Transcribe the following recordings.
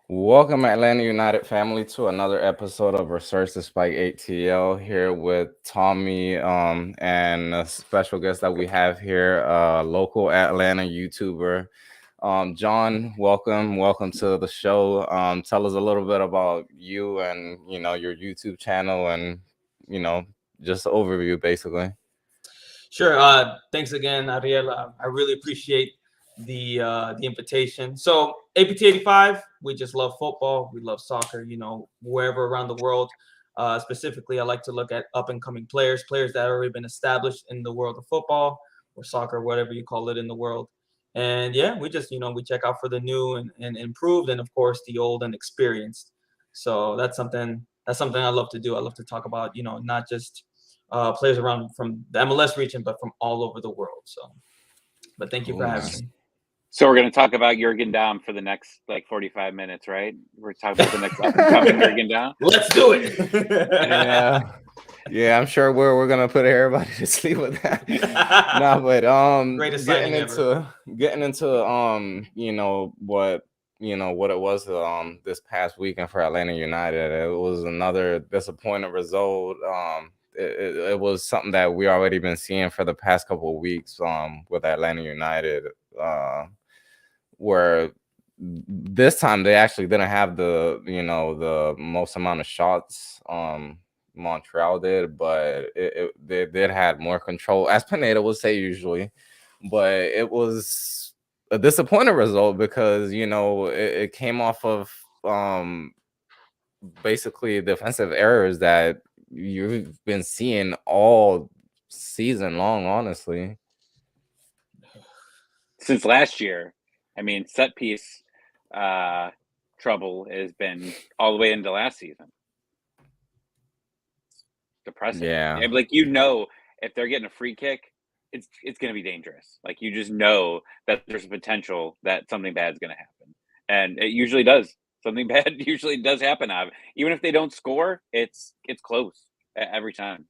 Welcome, Atlanta United family, to another episode of Resurge Spike ATL. Here with Tommy, and a special guest that we have here, local Atlanta YouTuber, John. Welcome to the show. Tell us a little bit about you and your YouTube channel, and you know just overview basically. Sure. Thanks again, Ariel. I really appreciate the invitation. So APT 85, we just love football. We love soccer. Wherever around the world. Specifically, I like to look at up and coming players that have already been established in the world of football or soccer, whatever you call it in the world. And yeah, we just we check out for the new and improved, and of course the old and experienced. So that's something I love to do. I love to talk about not just players around from the MLS region, but from all over the world. So, but thank you for Cool, having man. me. So we're going to talk about Jurgen Damm for the next 45 minutes, right? We're talking about the next up and coming Jurgen Damm. Let's do it. Yeah. Yeah, I'm sure we're gonna put everybody to sleep with that. No, but Greatest getting signing into ever. getting into what it was this past weekend for Atlanta United. It was another disappointing result. It was something that we already been seeing for the past couple of weeks with Atlanta United, where this time they actually didn't have the most amount of shots. Montreal did, but they did had more control, as Pineda would say usually. But it was a disappointing result because it came off of basically defensive errors that you've been seeing all season long, honestly. Since last year, I mean, set piece trouble has been all the way into last season. Depressing. Yeah. Like, if they're getting a free kick, it's going to be dangerous. Like, you just know that there's a potential that something bad is going to happen. And it usually does. Something bad usually does happen. Even if they don't score, it's close every time.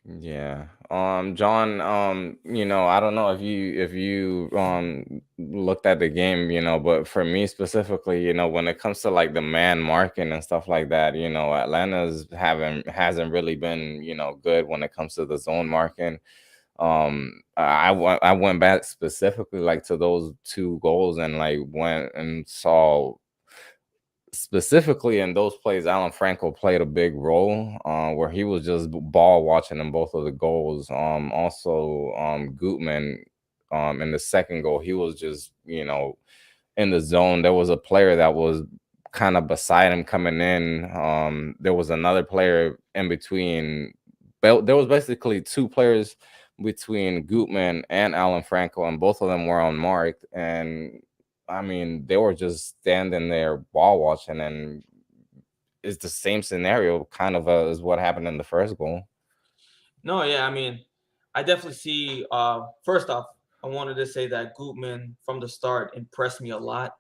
Yeah. John, I don't know if you looked at the game, but for me specifically, when it comes to like the man marking and stuff like that, Atlanta's hasn't really been, good when it comes to the zone marking. I went back specifically like to those two goals and like went and saw specifically in those plays, Alan Franco played a big role, where he was just ball watching in both of the goals. Also, Gutman, in the second goal, he was just in the zone. There was a player that was kind of beside him coming in. There was another player in between. There was basically two players between Gutman and Alan Franco, and both of them were unmarked. And I mean, they were just standing there ball watching, and it's the same scenario kind of as what happened in the first goal. No, yeah, I mean, I definitely see. First off, I wanted to say that Gutman from the start impressed me a lot.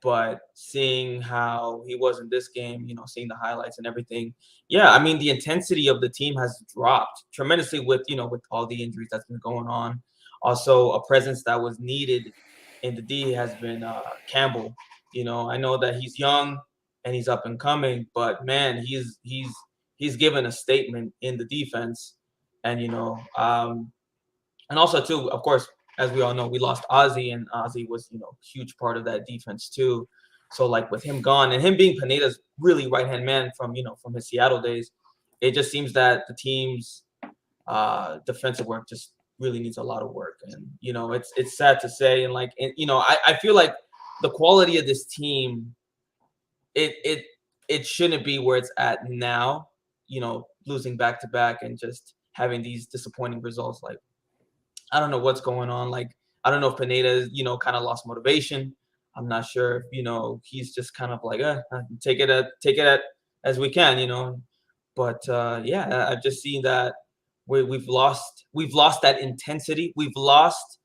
But seeing how he was in this game, seeing the highlights and everything, yeah, I mean, the intensity of the team has dropped tremendously with all the injuries that's been going on. Also, a presence that was needed in the D has been Campbell. I know that he's young and he's up and coming, but man, he's given a statement in the defense, and and also too, of course, as we all know, we lost Ozzy, and Ozzy was, huge part of that defense too. So like with him gone and him being Pineda's really right hand man from his Seattle days, it just seems that the team's defensive work just really needs a lot of work. And it's sad to say, and I feel like the quality of this team, it shouldn't be where it's at now. Losing back to back and just having these disappointing results. Like, I don't know what's going on. Like, I don't know if Pineda, kind of lost motivation. I'm not sure if, he's just kind of like, take it as we can. But yeah, I've just seen that we've lost that intensity. We've lost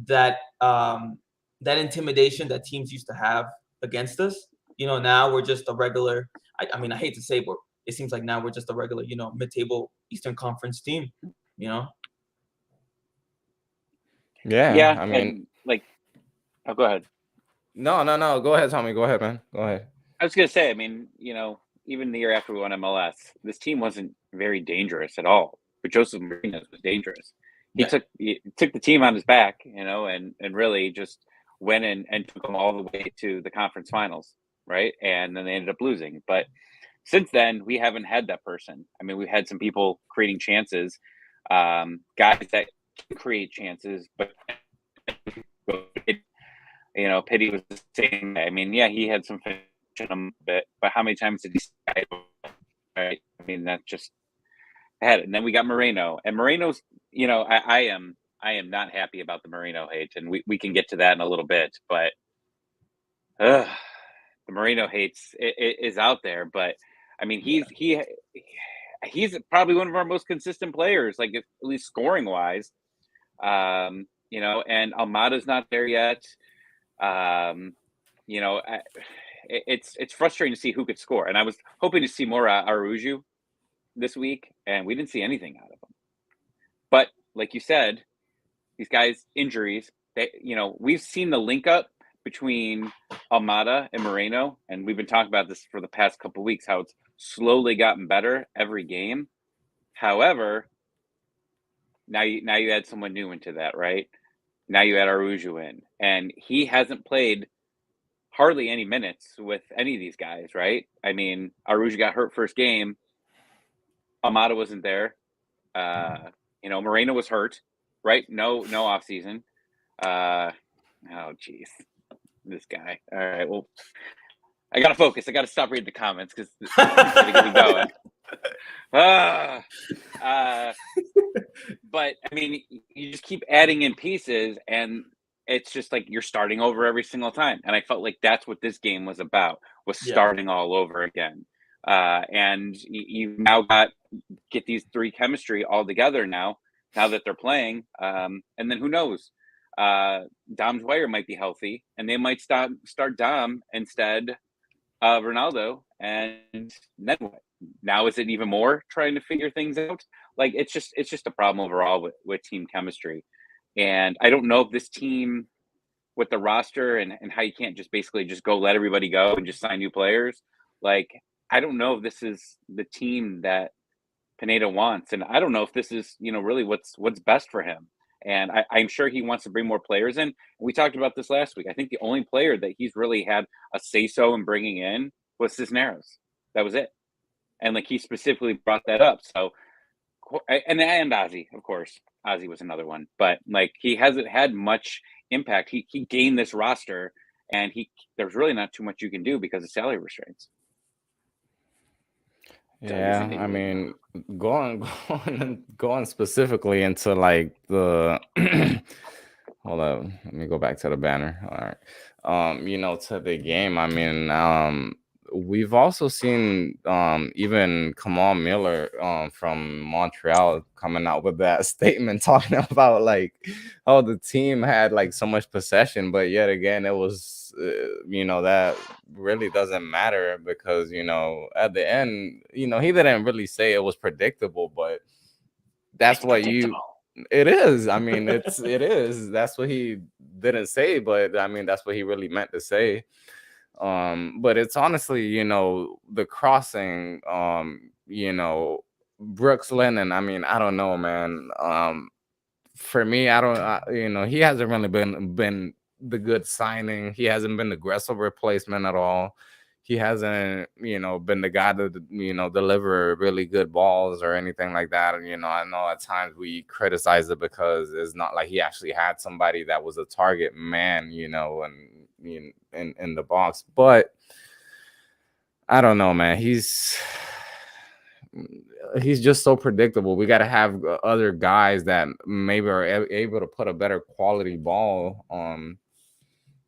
that that intimidation that teams used to have against us. Now we're just a regular. I mean, I hate to say, but it seems like now we're just a regular, mid-table Eastern Conference team. Yeah, Yeah, I mean, and like, oh, go ahead. No. Go ahead, Tommy. Go ahead, man. Go ahead. I was gonna say, I mean, even the year after we won MLS, this team wasn't very dangerous at all. But Joseph Martinez was dangerous. He Yeah. took the team on his back, and really just went in and took them all the way to the conference finals, right? And then they ended up losing. But since then, we haven't had that person. I mean, we've had some people creating chances, guys that can create chances, but Pity was the same. I mean, yeah, he had some finish in him a bit, but how many times did he say, right? I mean, that just had it. And then we got Moreno, and Moreno's, I am not happy about the Moreno hate, and we can get to that in a little bit, but the Moreno hates is out there. But I mean, he's probably one of our most consistent players, like at least scoring wise. And Almada's not there yet. It's frustrating to see who could score. And I was hoping to see more Araujo this week, and we didn't see anything out of him. But like you said, these guys' injuries, we've seen the link up between Almada and Moreno, and we've been talking about this for the past couple of weeks, how it's slowly gotten better every game. However, now you add someone new into that, right? Now you add Araujo in, and he hasn't played hardly any minutes with any of these guys, right? I mean, Araujo got hurt first game. Almada wasn't there. Moreno was hurt, right? No off season. Oh, geez, this guy. All right, well, I gotta focus. I gotta stop reading the comments because it's gonna get me going. But I mean, you just keep adding in pieces, and it's just like you're starting over every single time. And I felt like that's what this game was about, was starting all over again. And you've now get these three chemistry all together now that they're playing. And then who knows? Dom Dwyer might be healthy, and they might start Dom instead of Ronaldo. And then what? Now is it even more trying to figure things out? Like it's just a problem overall with team chemistry. And I don't know if this team with the roster and how you can't just basically just go let everybody go and just sign new players. Like, I don't know if this is the team that Pineda wants. And I don't know if this is, really what's best for him. And I'm sure he wants to bring more players in. We talked about this last week. I think the only player that he's really had a say-so in bringing in was Cisneros. That was it. And like he specifically brought that up. So, and Ozzy, of course. Ozzy was another one. But like he hasn't had much impact. He gained this roster, and there's really not too much you can do because of salary restraints. Yeah, I mean, going specifically into like the hold up, let me go back to the banner. All right. To the game. I mean, we've also seen even Kamal Miller from Montreal coming out with that statement talking about like how the team had like so much possession, but yet again it was that really doesn't matter because at the end he didn't really say it was predictable, but that's what it is. I mean, it is. That's what he didn't say, but I mean that's what he really meant to say. But it's honestly, the crossing, Brooks Lennon. I mean, I don't know, man. For me, I don't, he hasn't really been the good signing. He hasn't been the aggressive replacement at all. He hasn't, been the guy to, deliver really good balls or anything like that. I know at times we criticize it because it's not like he actually had somebody that was a target man, and in the box. But I don't know, man. He's just so predictable. We got to have other guys that maybe are able to put a better quality ball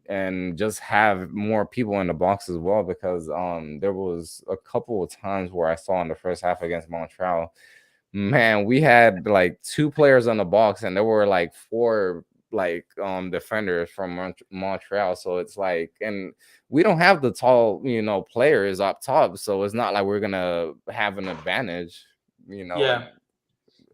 and just have more people in the box as well, because there was a couple of times where I saw in the first half against Montreal, man, we had like 2 players on the box and there were like 4 like defenders from Montreal. So it's like, and we don't have the tall players up top, so it's not like we're gonna have an advantage. Yeah.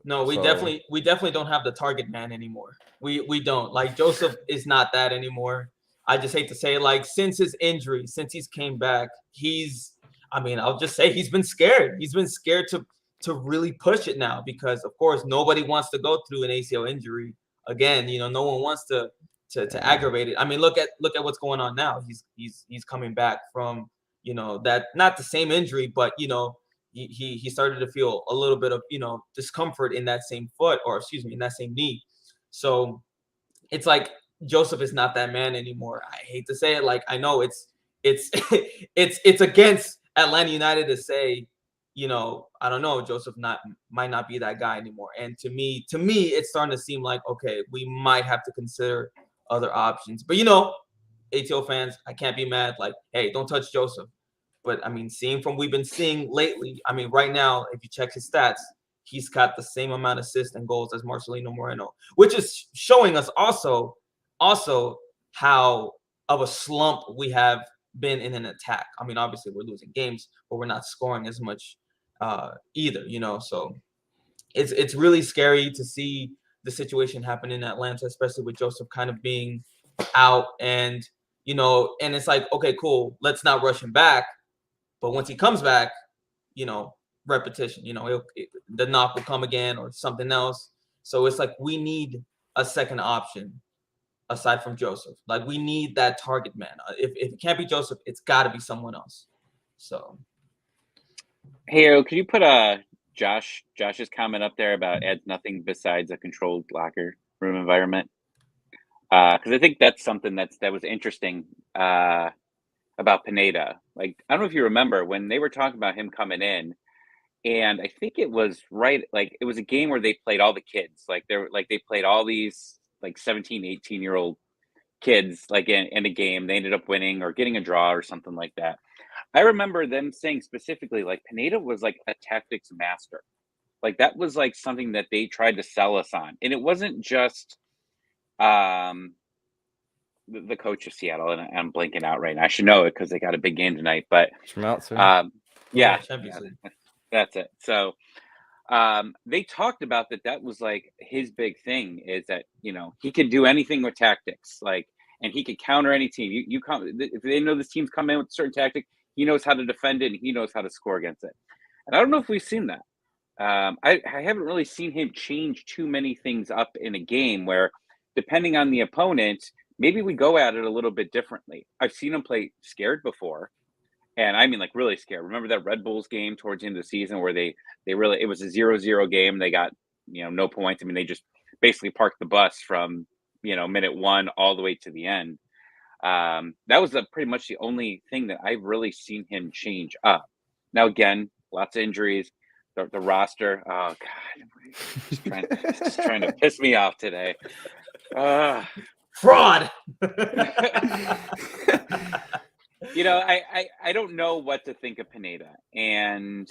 No, we definitely don't have the target man anymore. We don't. Like Joseph is not that anymore. I just hate to say it, like since his injury, since he's came back, I'll just say he's been scared. He's been scared to really push it now because, of course, nobody wants to go through an ACL injury again. No one wants to aggravate it. I mean, look at what's going on now. He's coming back from that, not the same injury, but he started to feel a little bit of discomfort in that same foot, or excuse me, in that same knee. So it's like Joseph is not that man anymore. I hate to say it. Like, I know it's it's against Atlanta United to say, I don't know, Joseph might not be that guy anymore. And to me, it's starting to seem like, okay, we might have to consider other options. But ATL fans, I can't be mad. Like, hey, don't touch Joseph. But I mean, seeing from we've been seeing lately, I mean, right now, if you check his stats, he's got the same amount of assists and goals as Marcelino Moreno, which is showing us also how of a slump we have been in an attack. I mean, obviously we're losing games, but we're not scoring as much either, So it's really scary to see the situation happen in Atlanta, especially with Joseph kind of being out, and and it's like, okay, cool, let's not rush him back. But once he comes back, repetition, the knock will come again or something else. So it's like we need a second option aside from Joseph. Like, we need that target man. If it can't be Joseph, it's got to be someone else. So, hey, Ariel, could you put Josh's comment up there about adds nothing besides a controlled locker room environment? Because I think that's something that was interesting about Pineda. Like, I don't know if you remember when they were talking about him coming in, and I think it was it was a game where they played all the kids. They played all these 17, 18-year-old kids in a game. They ended up winning or getting a draw or something like that. I remember them saying specifically, Pineda was a tactics master. That was something that they tried to sell us on. And it wasn't just the coach of Seattle, and I'm blanking out right now. I should know it because they got a big game tonight. But yeah, that's it. So they talked about that was his big thing, is that he could do anything with tactics, and he could counter any team. You come, if they know this team's coming in with a certain tactic, he knows how to defend it and he knows how to score against it. And I don't know if we've seen that. I haven't really seen him change too many things up in a game where, depending on the opponent, maybe we go at it a little bit differently. I've seen him play scared before. And I mean, really scared. Remember that Red Bulls game towards the end of the season where they really, it was a 0-0 game. They got, no points. I mean, they just basically parked the bus from, minute one all the way to the end. That was pretty much the only thing that I've really seen him change up. Now, again, lots of injuries. The roster. Oh God, just trying to piss me off today. Fraud. I don't know what to think of Pineda, and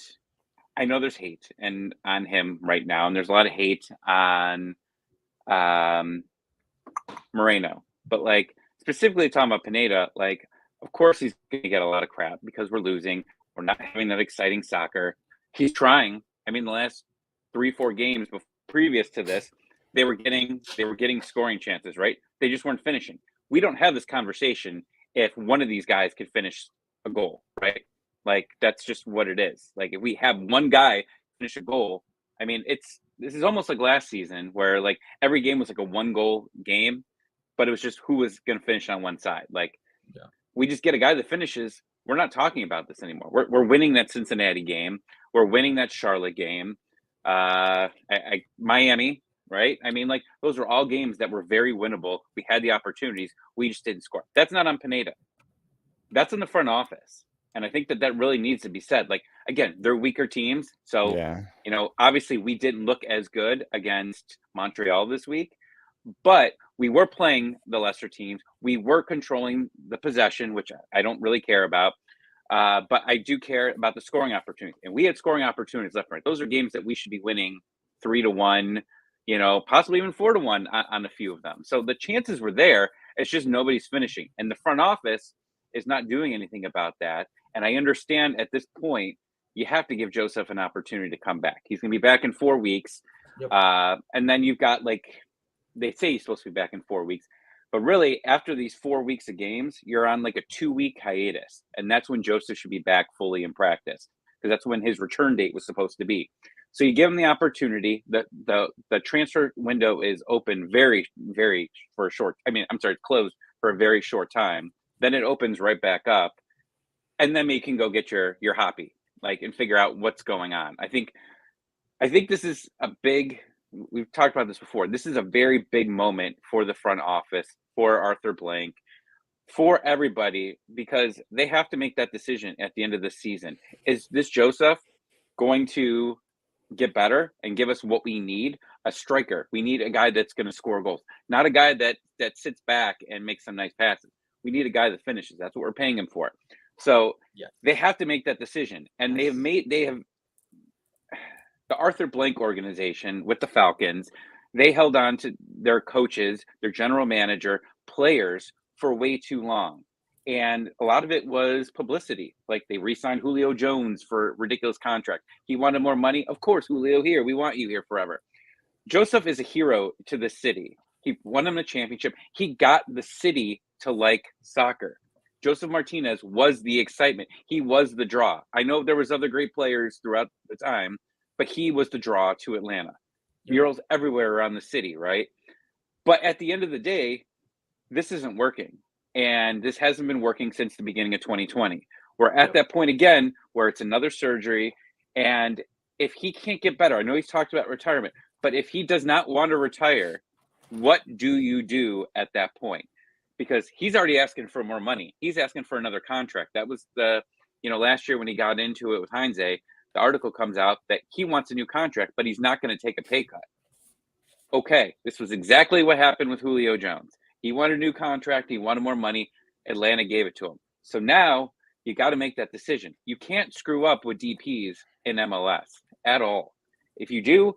I know there's hate on him right now, and there's a lot of hate on Moreno. But specifically talking about Pineda, of course he's gonna get a lot of crap because we're losing. We're not having that exciting soccer. He's trying. I mean, the last 3-4 games previous to this, they were getting scoring chances, right? They just weren't finishing. We don't have this conversation if one of these guys could finish a goal, right? That's just what it is. If we have one guy finish a goal, I mean, this is almost like last season where every game was a 1-goal game, but it was just who was going to finish on one side. We just get a guy that finishes. We're not talking about this anymore. We're winning that Cincinnati game. We're winning that Charlotte game. Miami, right? I mean, those were all games that were very winnable. We had the opportunities. We just didn't score. That's not on Pineda. That's in the front office. And I think that really needs to be said. Again, they're weaker teams. So, obviously we didn't look as good against Montreal this week, but we were playing the lesser teams. We were controlling the possession, which I don't really care about. But I do care about the scoring opportunity. And we had scoring opportunities left and right. Those are games that we should be winning 3-1, possibly even 4-1 on a few of them. So the chances were there. It's just nobody's finishing. And the front office is not doing anything about that. And I understand at this point, you have to give Joseph an opportunity to come back. He's going to be back in 4 weeks. Yep. And then you've got they say he's supposed to be back in 4 weeks. But really, after these 4 weeks of games, you're on like a 2-week hiatus. And that's when Joseph should be back fully in practice, because that's when his return date was supposed to be. So you give him the opportunity. The transfer window is open very for a short. It's closed for a very short time. Then it opens right back up, and then you can go get your hoppy, and figure out what's going on. I think this is a big. We've talked about this before. This is a very big moment for the front office, for Arthur Blank, for everybody, because they have to make that decision at the end of the season. Is this Joseph going to get better and give us what we need? A striker. We need a guy that's going to score goals, not a guy that sits back and makes some nice passes. We need a guy that finishes. That's what we're paying him for. So they have to make that decision, and they have the Arthur Blank organization with the Falcons. They held on to their coaches, their general manager, players for way too long. And a lot of it was publicity. Like, they re-signed Julio Jones for a ridiculous contract. He wanted more money. Of course, Julio, here. We want you here forever. Joseph is a hero to the city. He won them a championship. He got the city to like soccer. Joseph Martinez was the excitement. He was the draw. I know there was other great players throughout the time, but he was the draw to Atlanta. Murals everywhere around the city, right? But at the end of the day, this isn't working. And this hasn't been working since the beginning of 2020. We're at that point again where it's another surgery. And if he can't get better, I know he's talked about retirement, but if he does not want to retire, what do you do at that point? Because he's already asking for more money. He's asking for another contract. That was last year when he got into it with Heinze, the article comes out that he wants a new contract, but he's not going to take a pay cut. Okay, this was exactly what happened with Julio Jones. He wanted a new contract. He wanted more money. Atlanta gave it to him. So now you got to make that decision. You can't screw up with DPs in MLS at all. If you do,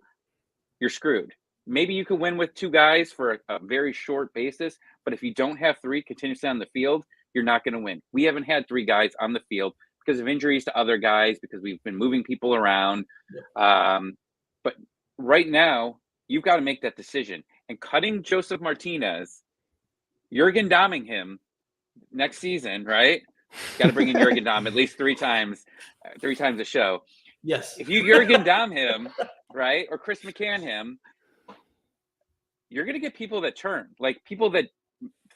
you're screwed. Maybe you can win with two guys for a very short basis, but if you don't have three continuously on the field, you're not going to win. We haven't had three guys on the field because of injuries to other guys, because we've been moving people around. But right now, you've got to make that decision. And cutting Joseph Martinez, Jurgen Damming him next season, right? Got to bring in Jurgen Damm at least three times a show. Yes. If you Jurgen Damm him, right, or Chris McCann him, you're going to get people that turn, like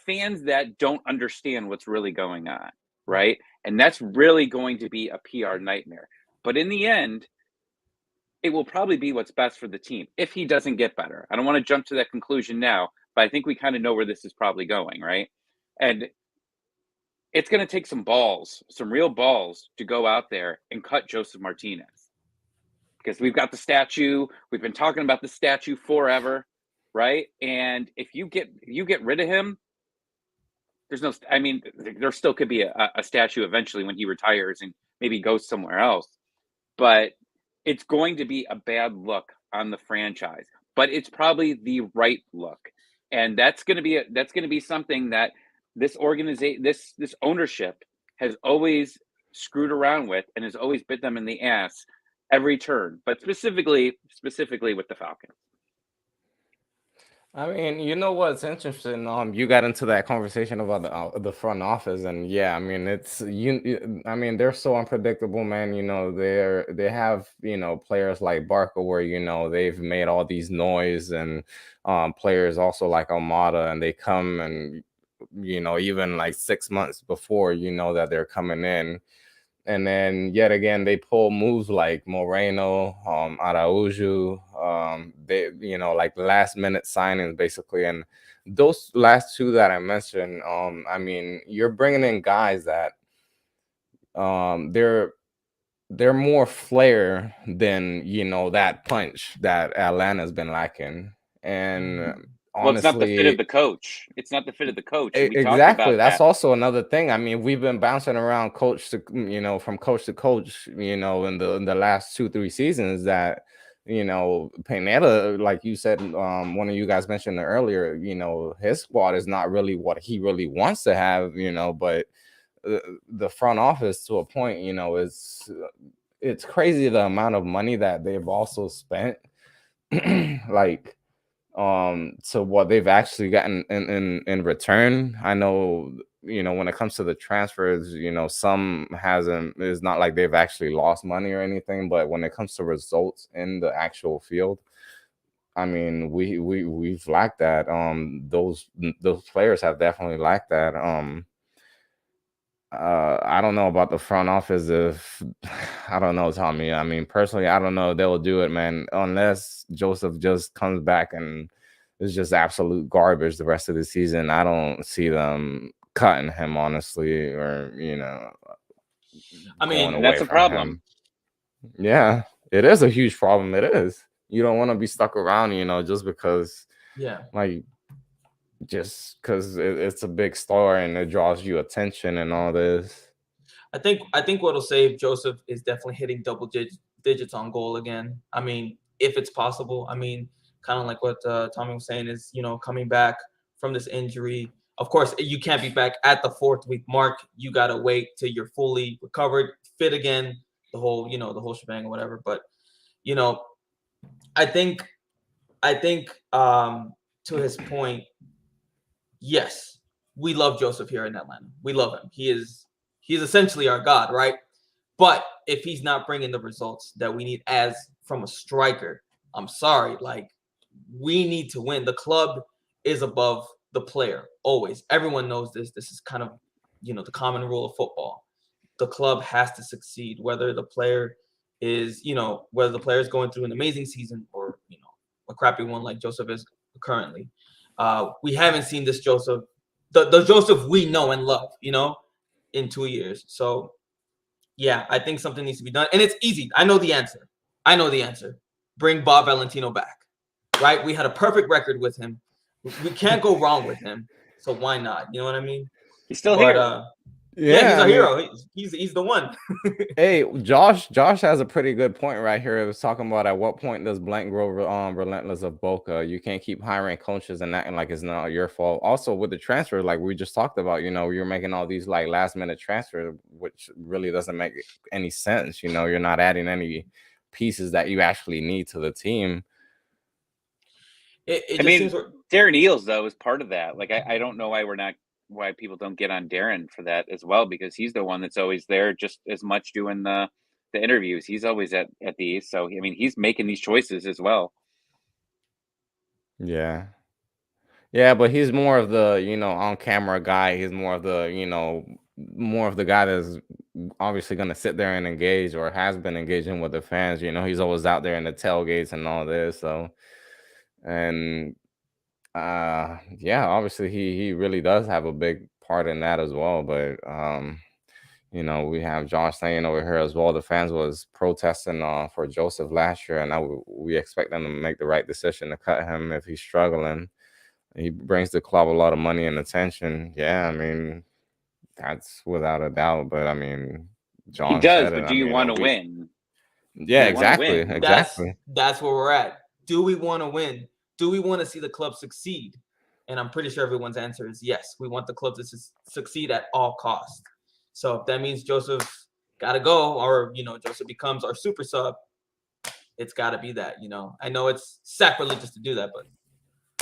fans that don't understand what's really going on, right? And that's really going to be a PR nightmare. But in the end, it will probably be what's best for the team if he doesn't get better. I don't want to jump to that conclusion now, but I think we kind of know where this is probably going, right? And it's going to take some real balls to go out there and cut Joseph Martinez. Because we've got the statue. We've been talking about the statue forever, right? And if you get rid of him, there still could be a statue eventually when he retires and maybe goes somewhere else. But it's going to be a bad look on the franchise. But it's probably the right look. And that's going to be something that this organization, this ownership has always screwed around with and has always bit them in the ass every turn, but specifically with the Falcons. I mean, you know what's interesting? You got into that conversation about the front office, and yeah, I mean, they're so unpredictable, man. They have players like Barker, where they've made all these noise, and players also like Almada, and they come and even like 6 months before that they're coming in. And then yet again, they pull moves like Moreno, Araujo, they, like last minute signings basically. And those last two that I mentioned, you're bringing in guys that they're more flair than, that punch that Atlanta's been lacking. And honestly, it's not the fit of the coach. It's not the fit of the coach. Exactly. That's also another thing. I mean, we've been bouncing around coach to, from coach to coach, in the last 2-3 seasons that, Pineda, like you said, one of you guys mentioned earlier, his squad is not really what he really wants to have, but the front office to a point, it's crazy the amount of money that they've also spent. Like, to what they've actually gotten in return. I know, when it comes to the transfers, some hasn't, it's not like they've actually lost money or anything, but when it comes to results in the actual field, I mean, we've lacked that. Those players have definitely lacked that. I don't know about the front office. If I don't know, Tommy. I mean, personally, I don't know if they'll do it, man, unless Joseph just comes back and is just absolute garbage the rest of the season. I don't see them cutting him, honestly, or I mean, going And away that's a from problem. him. Yeah, it is a huge problem. It is. You don't want to be stuck around, just because, yeah. like, just because it's a big star and it draws you attention and all this. I think what'll save Joseph is definitely hitting double digits on goal again. I mean, if it's possible. I mean, kind of like what Tommy was saying is, coming back from this injury. Of course, you can't be back at the 4th week mark. You gotta wait till you're fully recovered, fit again, the whole shebang or whatever. But you know, I think to his point, yes, we love Joseph here in Atlanta. We love him. He's essentially our god, right? But if he's not bringing the results that we need as from a striker, I'm sorry. Like, we need to win. The club is above the player always. Everyone knows this. This is kind of, the common rule of football. The club has to succeed, whether the player is going through an amazing season or, a crappy one like Joseph is currently. We haven't seen this Joseph, the Joseph we know and love, in 2 years. So, yeah, I think something needs to be done. And it's easy. I know the answer. Bring Bob Valentino back, right? We had a perfect record with him. We can't go wrong with him. So why not? You know what I mean? He's still But, here. yeah, he's our hero. He's the one. Hey, Josh has a pretty good point right here. It was talking about at what point does Blank grow relentless of Boca? You can't keep hiring coaches and acting like it's not your fault. Also, with the transfer, like we just talked about, you're making all these like last minute transfers, which really doesn't make any sense. You're not adding any pieces that you actually need to the team. Darren Eales though is part of that. Like I don't know why people don't get on Darren for that as well, because he's the one that's always there just as much doing the interviews. He's always at these. So, I mean, he's making these choices as well. Yeah. Yeah, but he's more of the, on camera guy. He's more of the, more of the guy that's obviously going to sit there and engage or has been engaging with the fans. He's always out there in the tailgates and all this. So, and yeah, obviously he really does have a big part in that as well. But we have Josh saying over here as well, the fans was protesting for Joseph last year, and now we expect them to make the right decision to cut him if he's struggling. He brings the club a lot of money and attention. Yeah, I mean, that's without a doubt. But I mean, John he does, said it. but do you want to win? Yeah, exactly. Exactly. That's where we're at. Do we want to win? Do we want to see the club succeed? And I'm pretty sure everyone's answer is yes. We want the club to succeed at all costs. So if that means Joseph's got to go, or Joseph becomes our super sub, it's got to be that. I know it's sacrilegious to do that, but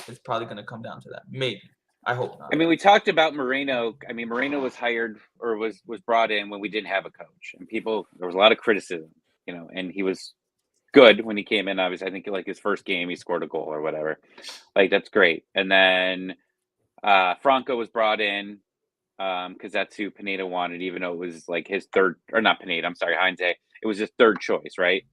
it's probably going to come down to that. Maybe. I hope not. I mean, we talked about Moreno. I mean, Moreno was hired or was brought in when we didn't have a coach, and there was a lot of criticism, and he was good when he came in. Obviously, I think like his first game, he scored a goal or whatever. Like, that's great. And then Franco was brought in because that's who Pineda wanted, even though it was like his third, or not Pineda, I'm sorry, Heinze. It was his third choice, right?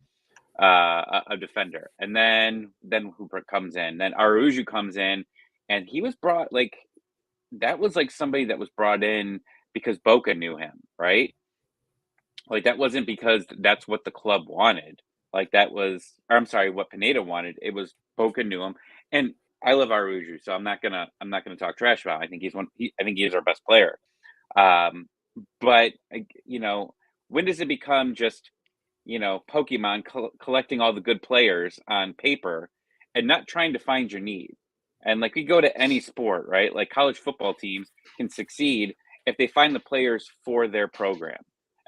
A defender. And then Hooper comes in. Then Araujo comes in, and he was brought, like, that was like somebody that was brought in because Boca knew him, right? Like, that wasn't because that's what the club wanted. Like, that was, or I'm sorry, what Pineda wanted. It was Boca knew him, and I love Araujo, so I'm not gonna talk trash about him. I think I think he is our best player. But when does it become just Pokemon collecting all the good players on paper and not trying to find your need? And like, we go to any sport, right? Like, college football teams can succeed if they find the players for their program.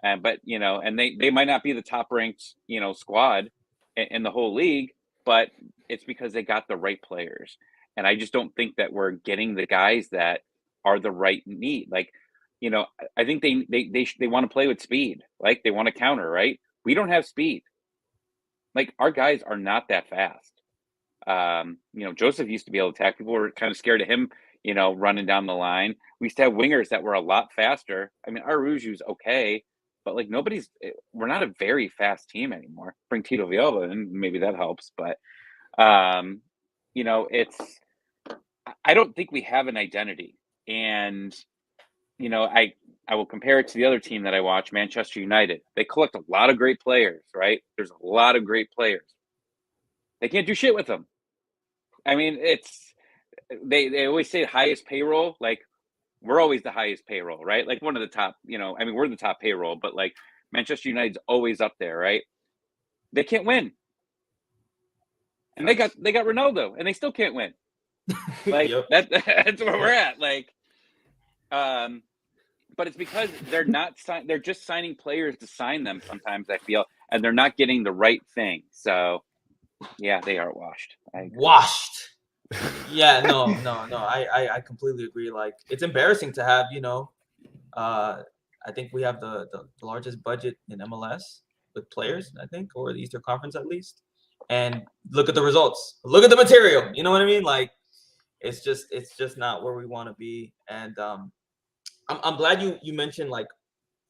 But and they might not be the top ranked squad in the whole league, but it's because they got the right players. And I just don't think that we're getting the guys that are the right need. Like, I think they want to play with speed. Like, they want to counter, right? We don't have speed. Like, our guys are not that fast. Joseph used to be able to attack. People were kind of scared of him, running down the line. We used to have wingers that were a lot faster. I mean, Aruju's okay, but like we're not a very fast team anymore. Bring Tito Villalba in, maybe that helps. But, I don't think we have an identity. And, I will compare it to the other team that I watch, Manchester United. They collect a lot of great players, right? There's a lot of great players. They can't do shit with them. I mean, they always say highest payroll. Like, we're always the highest payroll, right? Like, one of the top, we're the top payroll, but like Manchester United's always up there, right? They can't win. And they got Ronaldo, and they still can't win. Like, yep. That's where we're at. Like, but it's because they're not they're just signing players to sign them sometimes, I feel, and they're not getting the right thing. So yeah, they are washed. Washed. Yeah, no. I completely agree. Like, it's embarrassing to have, I think we have the largest budget in MLS with players, I think, or the Eastern Conference at least. And look at the results. Look at the material. You know what I mean? Like, it's just not where we want to be. And I'm glad you mentioned like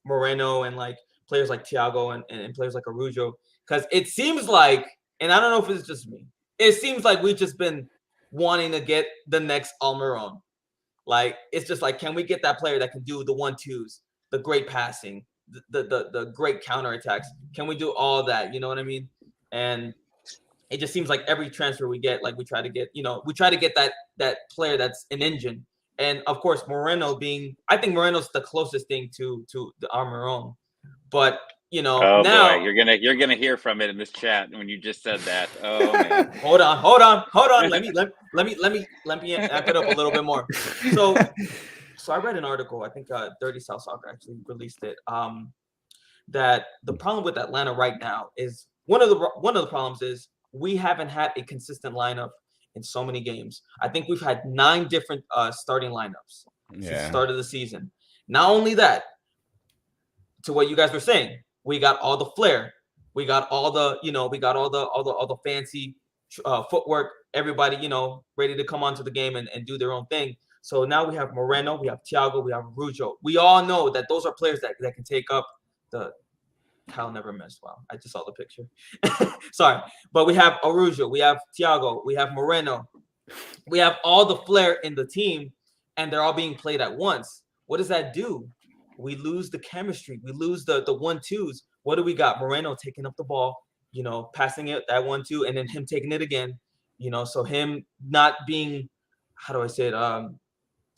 Moreno and like players like Thiago and players like Arujo, because it seems like, and I don't know if it's just me, it seems like we've just been wanting to get the next Almiron. Like, it's just like, can we get that player that can do the 1-2s, the great passing, the great counterattacks? Can we do all that? You know what I mean? And it just seems like every transfer we get, like we try to get that player that's an engine. And of course, I think Moreno's the closest thing to the Almiron. But now boy, you're gonna hear from it in this chat when you just said that. Oh man. hold on. Let me amp it up a little bit more. So I read an article, I think Dirty South Soccer actually released it. That the problem with Atlanta right now is one of the problems is we haven't had a consistent lineup in so many games. I think we've had 9 different starting lineups since the start of the season. Not only that, to what you guys were saying, we got all the flair, we got all the all the fancy footwork. Everybody ready to come onto the game and do their own thing. So now we have Moreno, we have Thiago, we have Arujo. We all know that those are players that can take up the. Kyle never missed. Wow, I just saw the picture. Sorry, but we have Arujo, we have Thiago, we have Moreno, we have all the flair in the team, and they're all being played at once. What does that do? We lose the chemistry. We lose the 1-2s. What do we got? Moreno taking up the ball, passing it that 1-2, and then him taking it again. So him not being, how do I say it?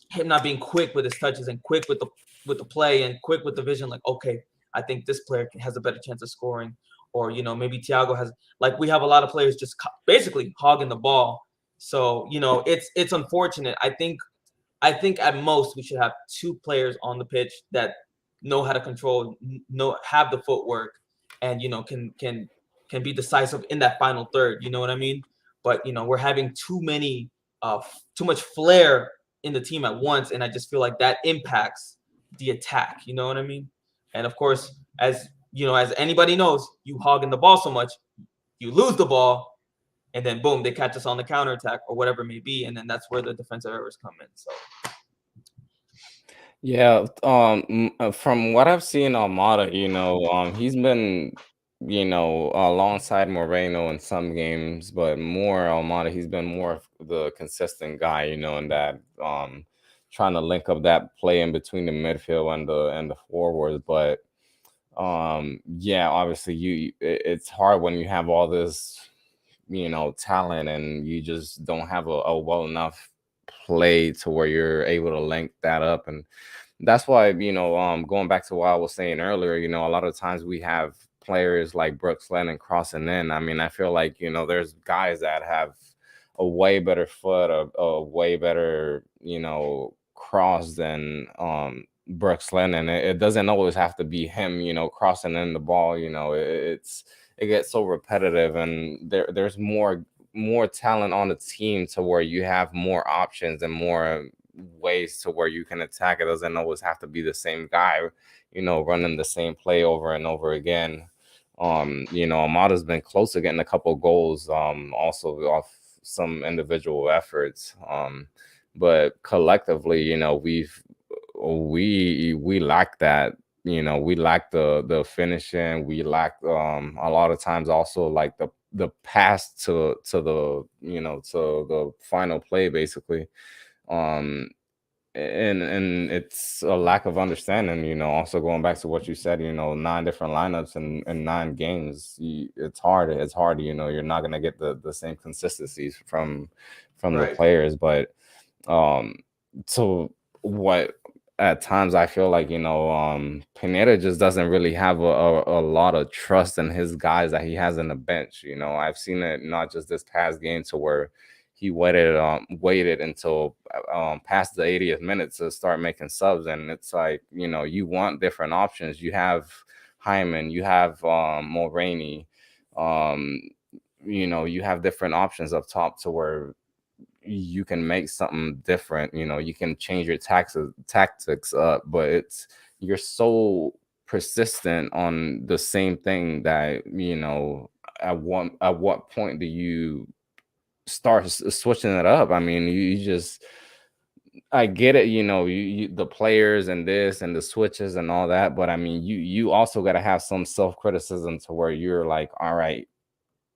Him not being quick with his touches and quick with the play and quick with the vision. Like, okay, I think this player has a better chance of scoring, or maybe Thiago has. Like, we have a lot of players just basically hogging the ball. So it's unfortunate. I think at most we should have 2 players on the pitch that know how to control, have the footwork, and can be decisive in that final third. You know what I mean? But we're having too much flair in the team at once, and I just feel like that impacts the attack. You know what I mean? And of course, as anybody knows, you hogging the ball so much, you lose the ball, and then boom, they catch us on the counterattack or whatever it may be, and then that's where the defensive errors come in. So yeah, from what I've seen Almada, he's been, alongside Moreno in some games, but more Almada, he's been more of the consistent guy, in that trying to link up that play in between the midfield and the forwards. But obviously it's hard when you have all this talent and you just don't have a well enough play to where you're able to link that up. And that's why going back to what I was saying earlier, a lot of times we have players like Brooks Lennon crossing in. I mean, I feel like there's guys that have a way better foot, a way better cross than Brooks Lennon. It doesn't always have to be him crossing in the ball. It gets so repetitive, and there's more more talent on the team to where you have more options and more ways to where you can attack. It doesn't always have to be the same guy, running the same play over and over again. Amada's been close to getting a couple goals, also off some individual efforts. But collectively, we lack that. We lack the finishing. We lack a lot of times also like the pass to the to the final play basically. Um, and it's a lack of understanding. Also going back to what you said, 9 different lineups and 9 games. It's hard. You're not gonna get the same consistencies from the Right. players, but so what at times I feel like Pineda just doesn't really have a lot of trust in his guys that he has in the bench. I've seen it not just this past game to where he waited until past the 80th minute to start making subs, and it's like you want different options. You have Hyman, you have Mulroney, you have different options up top to where you can make something different. You can change your tactics up, but you're so persistent on the same thing that at what point do you start switching it up? I mean, you just, I get it, the players and this and the switches and all that, but I mean, you also got to have some self-criticism to where you're like, all right,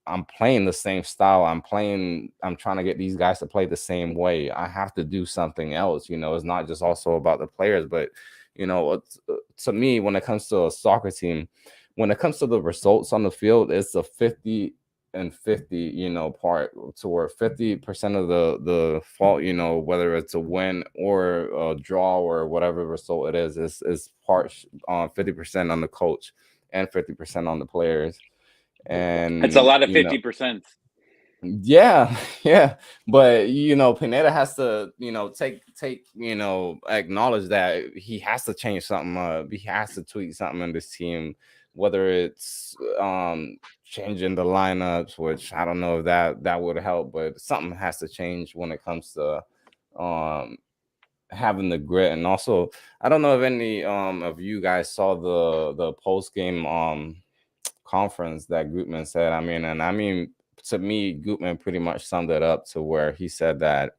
I'm playing the same style. I'm trying to get these guys to play the same way. I have to do something else. It's not just also about the players, but to me, when it comes to a soccer team, when it comes to the results on the field, it's a 50 and 50, part to where 50% of the fault, whether it's a win or a draw or whatever result it is part 50% on the coach and 50% on the players. And it's a lot of 50%. Yeah, yeah. But Pineda has to, take acknowledge that he has to change something. He has to tweak something in this team, whether it's changing the lineups, which I don't know if that would help, but something has to change when it comes to having the grit. And also, I don't know if any of you guys saw the post game conference that Gutman said. I mean, to me, Gutman pretty much summed it up to where he said that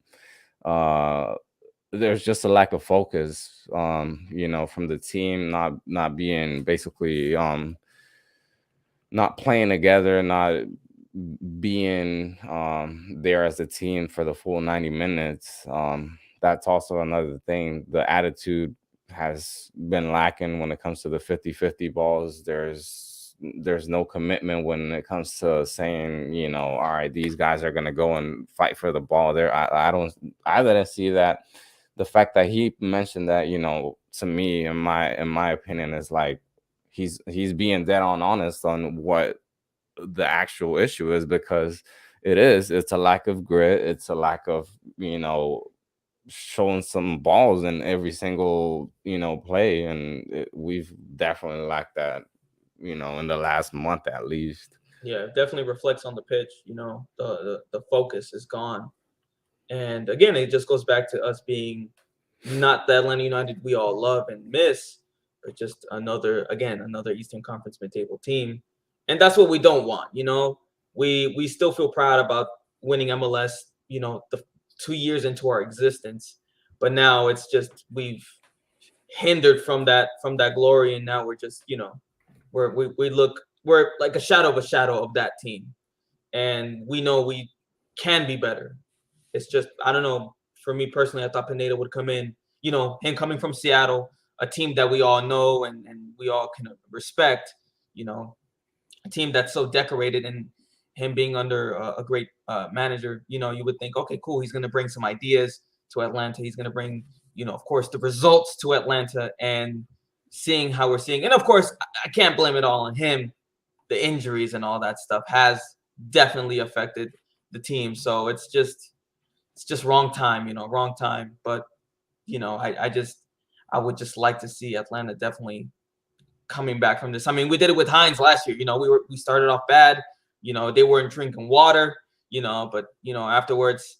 there's just a lack of focus, from the team, not being basically not playing together, not being there as a team for the full 90 minutes. That's also another thing. The attitude has been lacking when it comes to the 50-50 balls. There's no commitment when it comes to saying, all right, these guys are going to go and fight for the ball there. I didn't see that. The fact that he mentioned that, to me, in my opinion, is like he's being dead on honest on what the actual issue is, because it's a lack of grit. It's a lack of, showing some balls in every single, play. And we've definitely lacked that, in the last month at least. Yeah, it definitely reflects on the pitch. The focus is gone. And again, it just goes back to us being not the Atlanta United we all love and miss, but just another Eastern Conference mid-table team. And that's what we don't want. We still feel proud about winning MLS, the 2 years into our existence. But now it's just we've hindered from that glory, and now we're just, we're like a shadow of that team. And we know we can be better. It's just, I don't know. For me personally, I thought Pineda would come in, him coming from Seattle, a team that we all know and we all can respect, a team that's so decorated, and him being under a great manager, you would think, okay, cool. He's going to bring some ideas to Atlanta. He's going to bring, of course, the results to Atlanta, and seeing how we're seeing. And of course, I can't blame it all on him. The injuries and all that stuff has definitely affected the team. So it's just wrong time, wrong time. But, I would just like to see Atlanta definitely coming back from this. I mean, we did it with Hines last year. We started off bad. They weren't drinking water. but afterwards,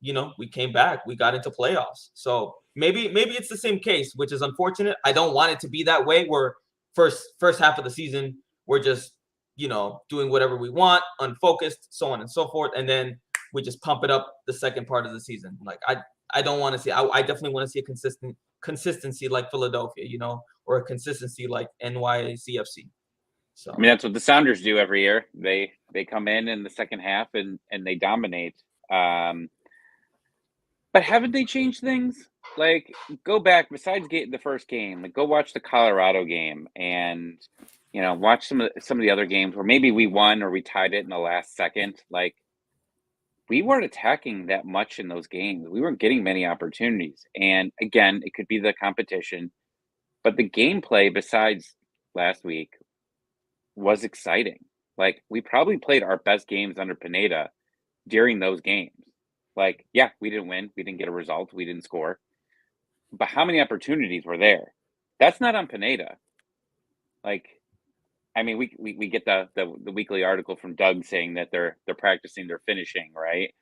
we came back, we got into playoffs. So maybe it's the same case, which is unfortunate. I don't want it to be that way where first half of the season we're just doing whatever we want, unfocused, so on and so forth, and then we just pump it up the second part of the season. Like I don't want to see. I definitely want to see a consistency like Philadelphia, or a consistency like NYCFC. So I mean, that's what the Sounders do every year. They come in the second half and they dominate. But haven't they changed things? Like, go back, besides the first game, like go watch the Colorado game and watch some of the other games where maybe we won or we tied it in the last second. Like, we weren't attacking that much in those games. We weren't getting many opportunities. And again, it could be the competition, but the gameplay besides last week was exciting. Like, we probably played our best games under Pineda during those games. Like, yeah, we didn't win. We didn't get a result. We didn't score. But how many opportunities were there? That's not on Pineda. Like, I mean, we get the weekly article from Doug saying that they're practicing their finishing, right?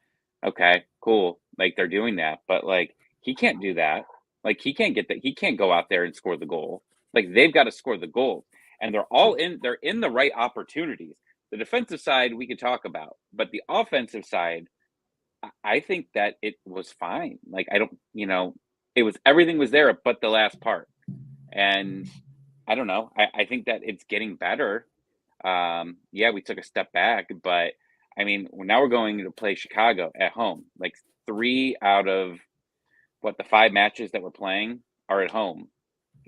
Okay, cool. Like, they're doing that, but like, he can't do that. Like, he can't get that. He can't go out there and score the goal. Like, they've got to score the goals, and they're in the right opportunities. The defensive side we could talk about, but the offensive side, I think that it was fine. Like, everything was there, but the last part. And I don't know. I think that it's getting better. Yeah, we took a step back, but I mean, now we're going to play Chicago at home. Like, 3 out of the 5 matches that we're playing are at home.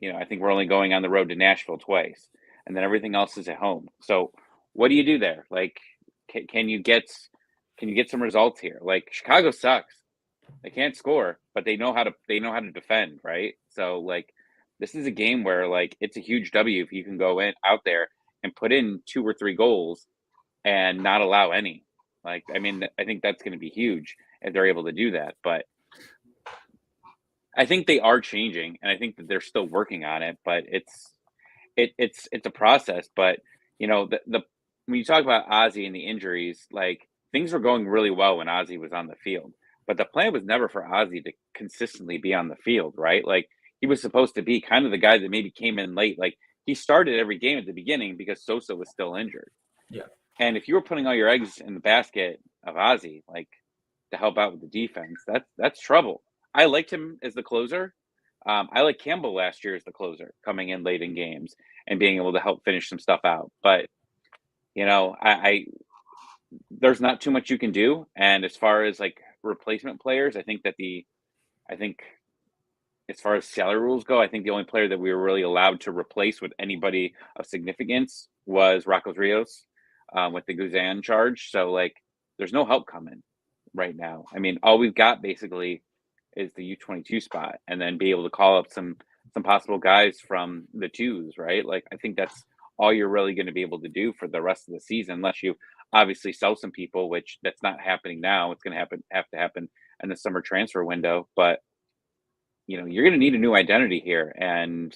I think we're only going on the road to Nashville twice, and then everything else is at home. So what do you do there? Like, can you get some results here? Like, Chicago sucks. They can't score, but they know how to defend, right? So like, this is a game where like it's a huge W if you can go out there and put in 2 or 3 goals and not allow any. Like, I mean, I think that's going to be huge if they're able to do that. But I think they are changing, and I think that they're still working on it. But it's a process. But the when you talk about Ozzy and the injuries, like, things were going really well when Ozzy was on the field. But the plan was never for Ozzy to consistently be on the field, right? Like, he was supposed to be kind of the guy that maybe came in late. Like, he started every game at the beginning because Sosa was still injured. Yeah. And if you were putting all your eggs in the basket of Ozzy, like, to help out with the defense, that's trouble. I liked him as the closer. I like Campbell last year as the closer, coming in late in games and being able to help finish some stuff out. But, there's not too much you can do. And as far as like replacement players, I think as far as salary rules go, I think the only player that we were really allowed to replace with anybody of significance was Rocco Rios with the Guzan charge. So like, there's no help coming right now. I mean, all we've got basically is the U22 spot, and then be able to call up some possible guys from the twos, right? Like, I think that's all you're really going to be able to do for the rest of the season, unless you obviously sell some people, which that's not happening now. It's going to have to happen in the summer transfer window. But you're going to need a new identity here, and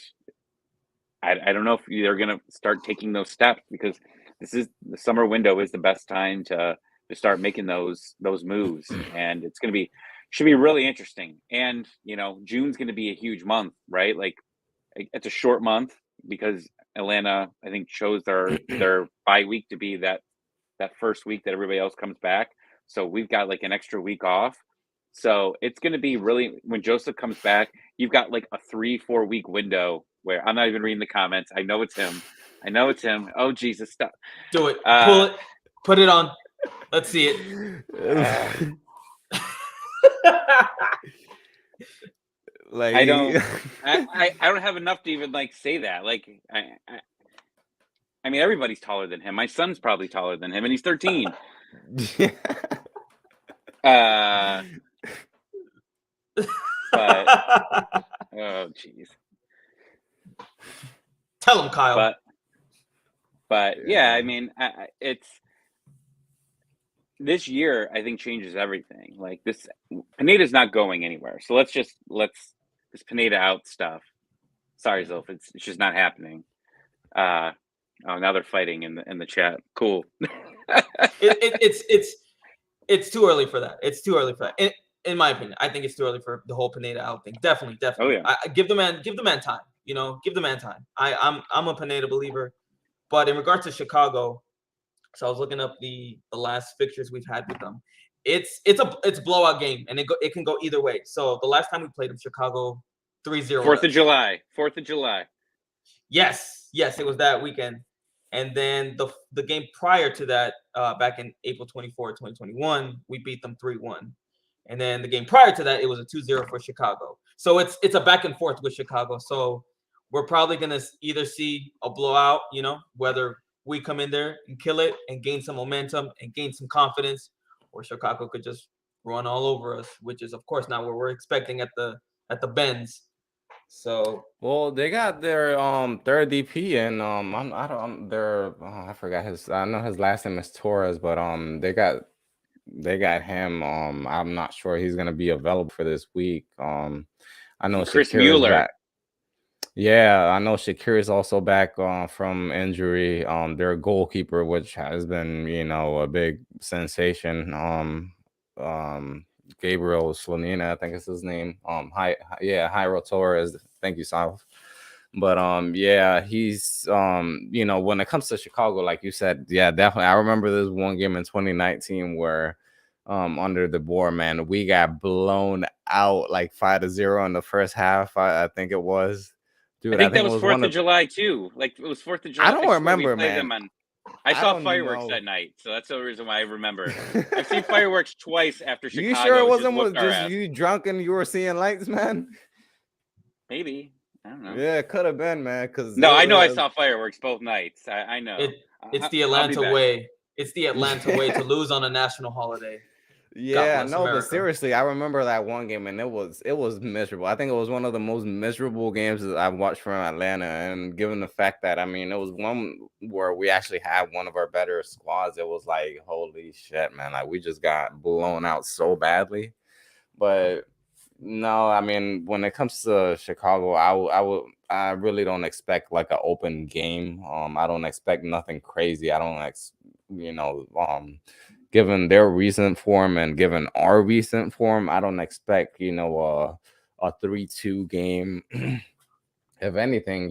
I don't know if they're going to start taking those steps, because the summer window is the best time to start making those moves, and should be really interesting. And June's going to be a huge month, right? Like, it's a short month because Atlanta, I think, chose their bye week to be that first week that everybody else comes back. So we've got like an extra week off. So it's going to be really, when Joseph comes back, you've got like a 3-4 week window where I'm not even reading the comments. I know it's him. Oh, Jesus, stop. Do it. Pull it. Put it on. Let's see it. Like, I don't have enough to even like say that. Like, I mean, everybody's taller than him. My son's probably taller than him, and he's 13. But oh, jeez. Tell him, Kyle. But yeah, I mean, it's this year, I think, changes everything. Like, this Pineda's not going anywhere. So let's this Pineda out stuff. Sorry, Zilf, it's just not happening. Oh, now they're fighting in the chat. Cool. it's It's too early for that. It's too early for that. In my opinion, I think it's too early for the whole Pineda out thing. Definitely. Oh yeah. I give the man time. Give the man time. I'm a Pineda believer, but in regards to Chicago, so I was looking up the last fixtures we've had with them. It's a blowout game, and it can go either way. So the last time we played them, Chicago 3-0. 4th of July. 4th of July. Yes, it was that weekend. And then the game prior to that, back in April 24, 2021, we beat them 3-1. And then the game prior to that, it was a 2-0 for Chicago. So it's a back and forth with Chicago. So we're probably going to either see a blowout, whether we come in there and kill it and gain some momentum and gain some confidence, or Chicago could just run all over us, which is, of course, not what we're expecting at the Benz. So they got their third DP, and I forgot I know his last name is Torres, but they got him. I'm not sure he's gonna be available for this week. I know Chris Shakir is Mueller. back. Yeah, I know Shakir is also back from injury. Their goalkeeper, which has been a big sensation. Gabriel Slanina, I think is his name. Jairo Torres. Thank you, Sal. But he's when it comes to Chicago, like you said, yeah, definitely. I remember this one game in 2019 where under the board, man, we got blown out like 5-0 in the first half. I think it was. Dude, I think that was 4th of July too. Like it was 4th of July. I don't remember, man. I saw fireworks that night, so that's the reason why I remember. I've seen fireworks twice after Chicago. You sure it wasn't just you drunk and you were seeing lights, man? Maybe. I don't know. Yeah, it could have been, man. I know I saw fireworks both nights. I know. It's the Atlanta way. It's the Atlanta way to lose on a national holiday. Yeah, no, America. But seriously, I remember that one game, and it was miserable. I think it was one of the most miserable games that I've watched from Atlanta. And given the fact that, I mean, it was one where we actually had one of our better squads, it was like, holy shit, man! Like we just got blown out so badly. But no, I mean, when it comes to Chicago, I really don't expect like an open game. I don't expect nothing crazy. I don't given their recent form and given our recent form, I don't expect, a 3-2 game. If anything,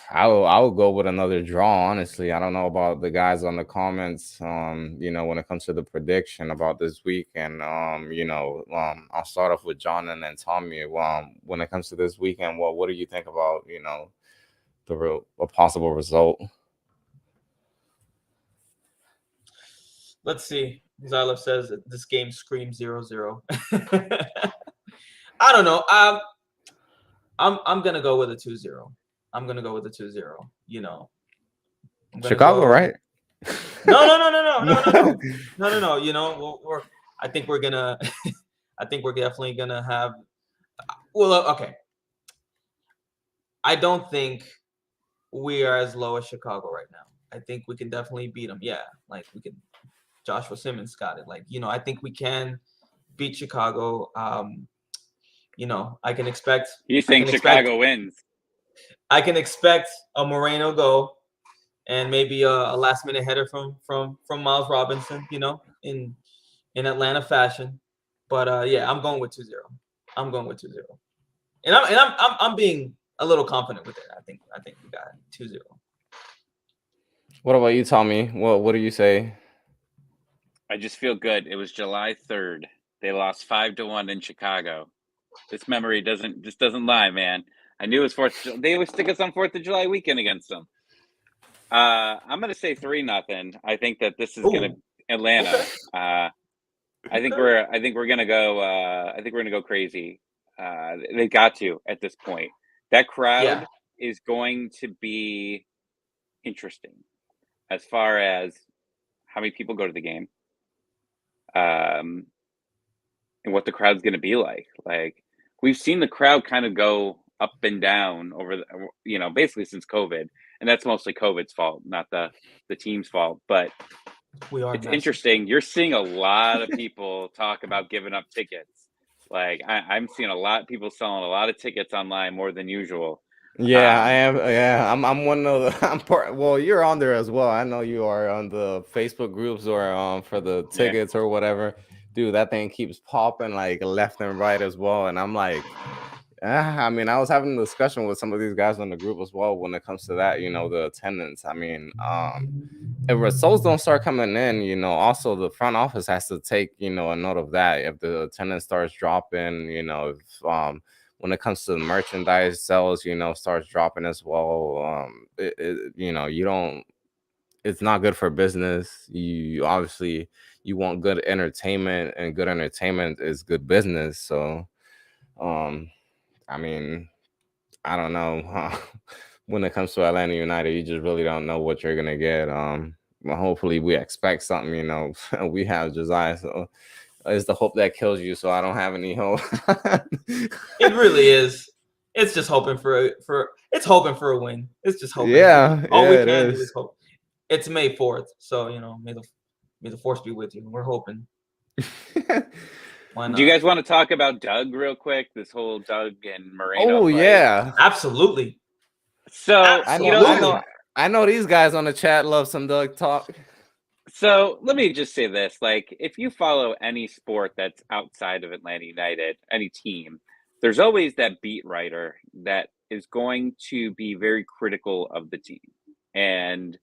I will go with another draw, honestly. I don't know about the guys on the comments, when it comes to the prediction about this week. And, I'll start off with John and then Tommy. When it comes to this weekend, what do you think about, a possible result? Let's see. Gonzalo says that this game screams 0-0. I don't know. I'm gonna go with a 2-0. I'm gonna go with a 2-0. Chicago, right? No. I think we're definitely gonna have. Well, okay. I don't think we are as low as Chicago right now. I think we can definitely beat them. Yeah, like we can. Joshua Simmons got it. Like, I think we can beat Chicago. I can expect. You think Chicago wins? I can expect a Moreno goal and maybe a last minute header from Miles Robinson. In Atlanta fashion. But I'm going with 2-0. I'm going with 2-0. And I'm being a little confident with it. I think we got 2-0. What about you, Tommy? What do you say? I just feel good. It was July 3rd. They lost 5-1 in Chicago. This memory doesn't lie, man. I knew it was 4th. They always stick us on 4th of July weekend against them. I'm going to say 3-0. I think that this is going to Atlanta. Okay. I think we're going to go. I think we're going to go crazy. They got to at this point. That crowd is going to be interesting as far as how many people go to the game. And what the crowd's going to be like. Like we've seen the crowd kind of go up and down over basically since COVID, and that's mostly COVID's fault, not the team's fault. But it's interesting. You're seeing a lot of people talk about giving up tickets. Like I'm seeing a lot of people selling a lot of tickets online more than usual. Yeah, I am. Yeah, I'm one of the. I'm part. Well, you're on there as well. I know you are on the Facebook groups or for the Yeah. tickets or whatever. Dude, that thing keeps popping like left and right as well, and I'm like, I mean, I was having a discussion with some of these guys on the group as well when it comes to that. The attendance. I mean, if results don't start coming in, also the front office has to take, a note of that. If the attendance starts dropping, if when it comes to the merchandise sales, starts dropping as well, you don't. It's not good for business. You obviously you want good entertainment, and good entertainment is good business. So, I mean, I don't know. When it comes to Atlanta United, you just really don't know what you're gonna get. Well, hopefully we expect something. We have Josiah, so it's the hope that kills you. So I don't have any hope. It really is. It's just hoping for it's hoping for a win. It's just hoping. Yeah, All we it can do is. is hope. It's May 4th, so may the force be with you. We're hoping. Why not? Do you guys want to talk about Doug real quick? This whole Doug and Moreno Oh fight? yeah, Absolutely. So Absolutely. I know these guys on the chat love some Doug talk. So let me just say this: like, if you follow any sport that's outside of Atlanta United, any team, there's always that beat writer that is going to be very critical of the team. And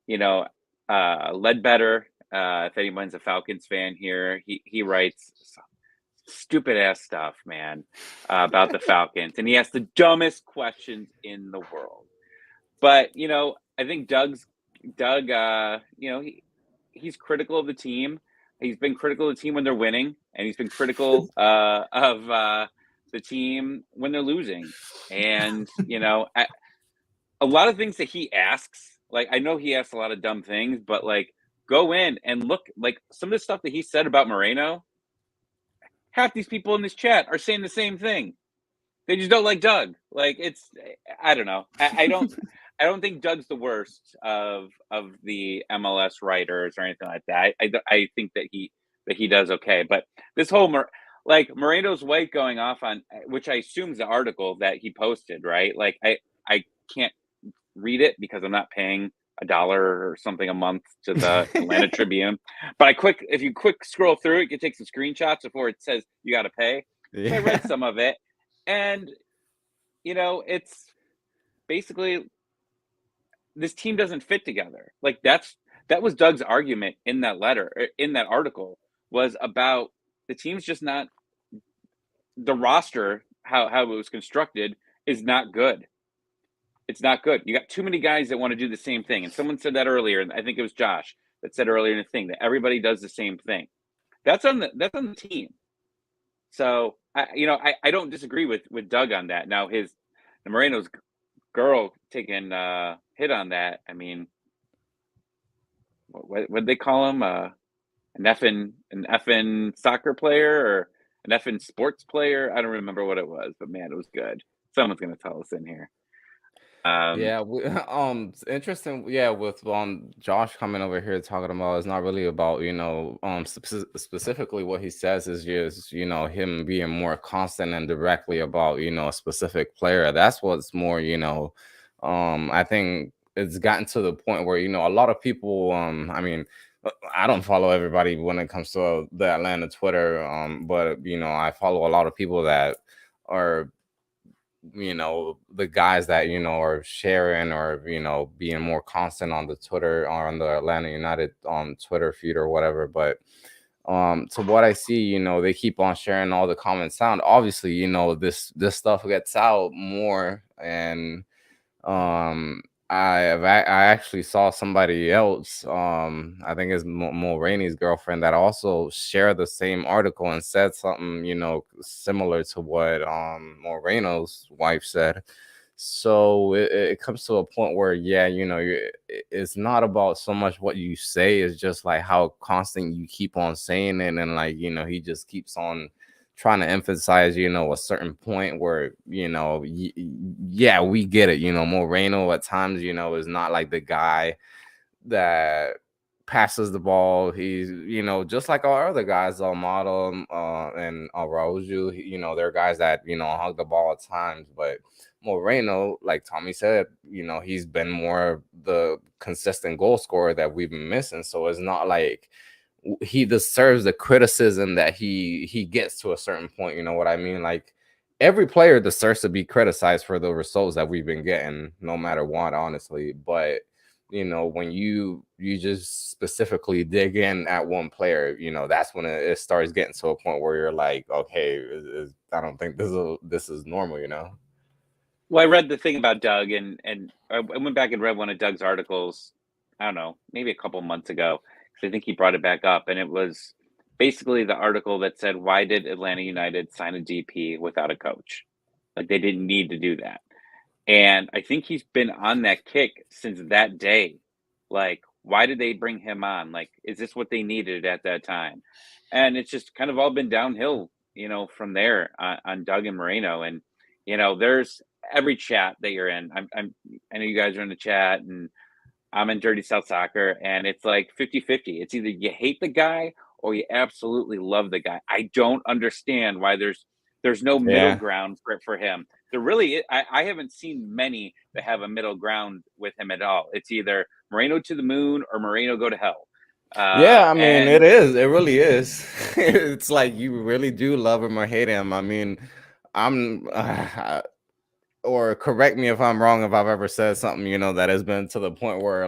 Ledbetter, if anyone's a Falcons fan here, he writes some stupid ass stuff, man, about the Falcons, and he asks the dumbest questions in the world. But I think Doug, he's critical of the team. He's been critical of the team when they're winning, and he's been critical of the team when they're losing. And a lot of things that he asks, like, I know he asks a lot of dumb things, but like, go in and look, like, some of the stuff that he said about Moreno. Half these people in this chat are saying the same thing. They just don't like Doug. Like, I don't know. I don't think Doug's the worst of the MLS writers or anything like that. I think that he does okay. But this whole Moreno's wife going off on, which I assume is the article that he posted, right? Like, I can't read it because I'm not paying $1 or something a month to the Atlanta Tribune. But if you quick scroll through it, you can take some screenshots before it says you got to pay. Yeah. So I read some of it, and it's basically this team doesn't fit together. Like, that was Doug's argument in that letter, in that article, was about the team's just not, the roster, how it was constructed is not good. It's not good. You got too many guys that want to do the same thing. And someone said that earlier, and I think it was Josh that said earlier in the thing that everybody does the same thing. That's on the team. So I don't disagree with Doug on that. Now Moreno's girl taking hit on that. I mean, what did they call him? An effing soccer player or an effing sports player? I don't remember what it was, but man, it was good. Someone's gonna tell us in here. Yeah, it's interesting. Yeah, with Josh coming over here talking about, it's not really about specifically what he says is just him being more constant and directly about a specific player. That's what's more I think it's gotten to the point where a lot of people I mean, I don't follow everybody when it comes to the Atlanta Twitter, but I follow a lot of people that are the guys that are sharing or being more constant on the Twitter or on the Atlanta United Twitter feed or whatever. But to what I see, they keep on sharing all the comments down. Obviously, this stuff gets out more, and I actually saw somebody else, I think it's Mulroney's girlfriend, that also shared the same article and said something, similar to what Moreno's wife said. So it comes to a point where, yeah, it's not about so much what you say, it's just like how constant you keep on saying it, and like he just keeps on trying to emphasize, a certain point where, yeah, we get it. Moreno at times, is not like the guy that passes the ball. He's, just like our other guys, Almada and Araujo, they're guys that, hug the ball at times. But Moreno, like Tommy said, he's been more the consistent goal scorer that we've been missing. So it's not like he deserves the criticism that he gets to a certain point. You know what I mean? Like, every player deserves to be criticized for the results that we've been getting, no matter what, honestly. But when you just specifically dig in at one player, that's when it starts getting to a point where you're like, okay, I don't think this is normal. Well, I read the thing about Doug, and I went back and read one of Doug's articles. I don't know, maybe a couple months ago, because I think he brought it back up, and it was basically the article that said, "Why did Atlanta United sign a DP without a coach? Like, they didn't need to do that." And I think he's been on that kick since that day. Like, why did they bring him on? Like, is this what they needed at that time? And it's just kind of all been downhill, from there on Doug and Moreno. And, there's every chat that you're in. I know you guys are in the chat, and I'm in Dirty South Soccer, and it's like 50-50. It's either you hate the guy or you absolutely love the guy. I don't understand why there's no middle ground for him. There really, I haven't seen many that have a middle ground with him at all. It's either Moreno to the moon or Moreno go to hell. Yeah, I mean, it is. It really is. It's like you really do love him or hate him. I mean, I'm, or correct me if I'm wrong, if I've ever said something, that has been to the point where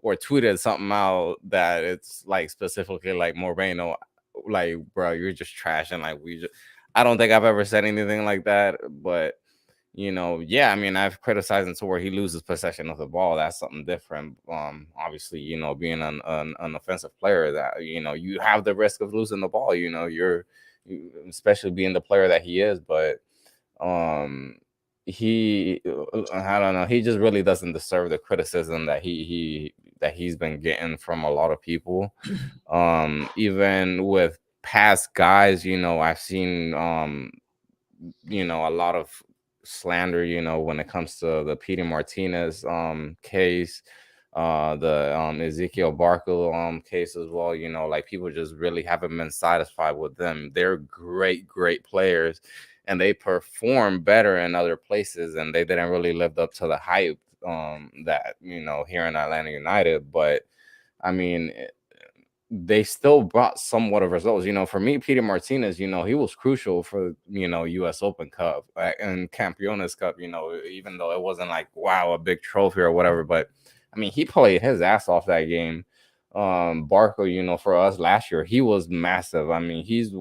or tweeted something out that it's like specifically like Moreno, like, bro, you're just trashing. Like, I don't think I've ever said anything like that, but yeah, I mean, I've criticized him to where he loses possession of the ball. That's something different. Obviously, being an offensive player, that you have the risk of losing the ball. Especially being the player that he is. But he, I don't know, he just really doesn't deserve the criticism that he's been getting from a lot of people. Even with past guys, I've seen a lot of slander, when it comes to the Peter Martinez case, the Ezekiel Barco case as well. Like, people just really haven't been satisfied with them. They're great players, and they perform better in other places, and they didn't really live up to the hype that here in Atlanta United. But I mean, they still brought somewhat of results. For me, Peter Martinez, he was crucial for, US Open Cup and Campeones Cup, even though it wasn't like, wow, a big trophy or whatever. But I mean, he played his ass off that game. Barco, for us last year, he was massive. I mean, he's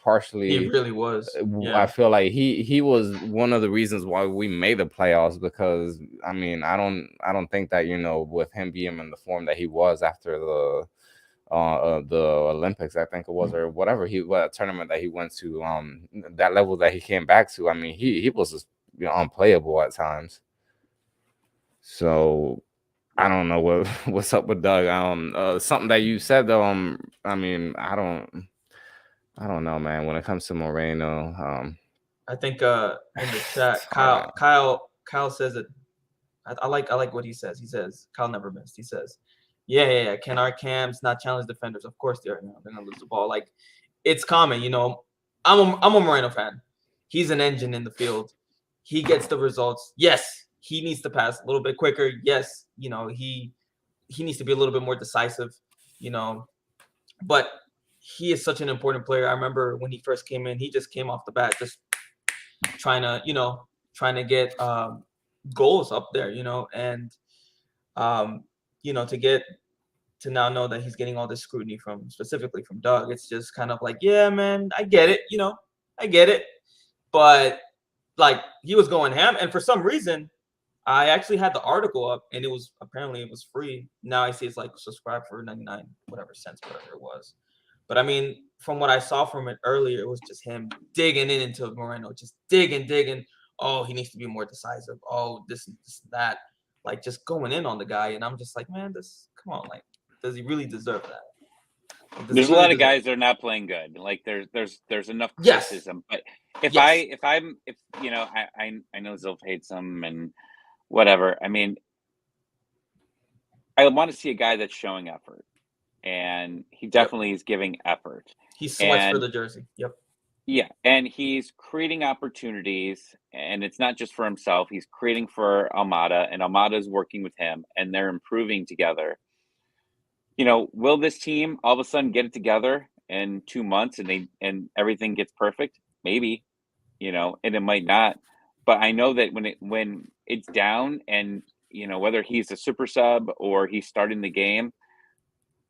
partially, he really was. Yeah. I feel like he was one of the reasons why we made the playoffs, because I mean, I don't think that, with him being in the form that he was after the Olympics, I think it was, or whatever what tournament that he went to, that level that he came back to. I mean, he was just, unplayable at times. So I don't know what's up with Doug. Something that you said though, I mean, I don't know, man. When it comes to Moreno, I think in the chat, Kyle says that I like what he says. He says Kyle never missed. He says, yeah. Can our cams not challenge defenders? Of course they are. They're gonna lose the ball. Like, it's common. I'm a Moreno fan. He's an engine in the field. He gets the results. Yes, he needs to pass a little bit quicker. Yes, he needs to be a little bit more decisive. But he is such an important player. I remember when he first came in, he just came off the bat, just trying to get goals up there, and to now know that he's getting all this scrutiny specifically from Doug. It's just kind of like, yeah, man, I get it, I get it, but like, he was going ham, and for some reason, I actually had the article up, and it was free. Now I see it's like subscribe for 99 cents, whatever it was. But I mean, from what I saw from it earlier, it was just him digging into Moreno, just digging. Oh, he needs to be more decisive. Oh, this that, like, just going in on the guy. And I'm just like, man, come on, like, does he really deserve that? Like, there's a lot of guys that are not playing good. Like, there's enough criticism. Yes. But I know Zilf hates him and whatever. I mean, I want to see a guy that's showing effort. and he definitely is giving effort. He sweats for And the jersey. Yep. yeah, and he's creating opportunities, and it's not just for himself. He's creating for Almada, and Almada's working with him, and they're improving together. Will this team all of a sudden get it together in 2 months and everything gets perfect? Maybe, and it might not. But I know that when it's down, and whether he's a super sub or he's starting the game,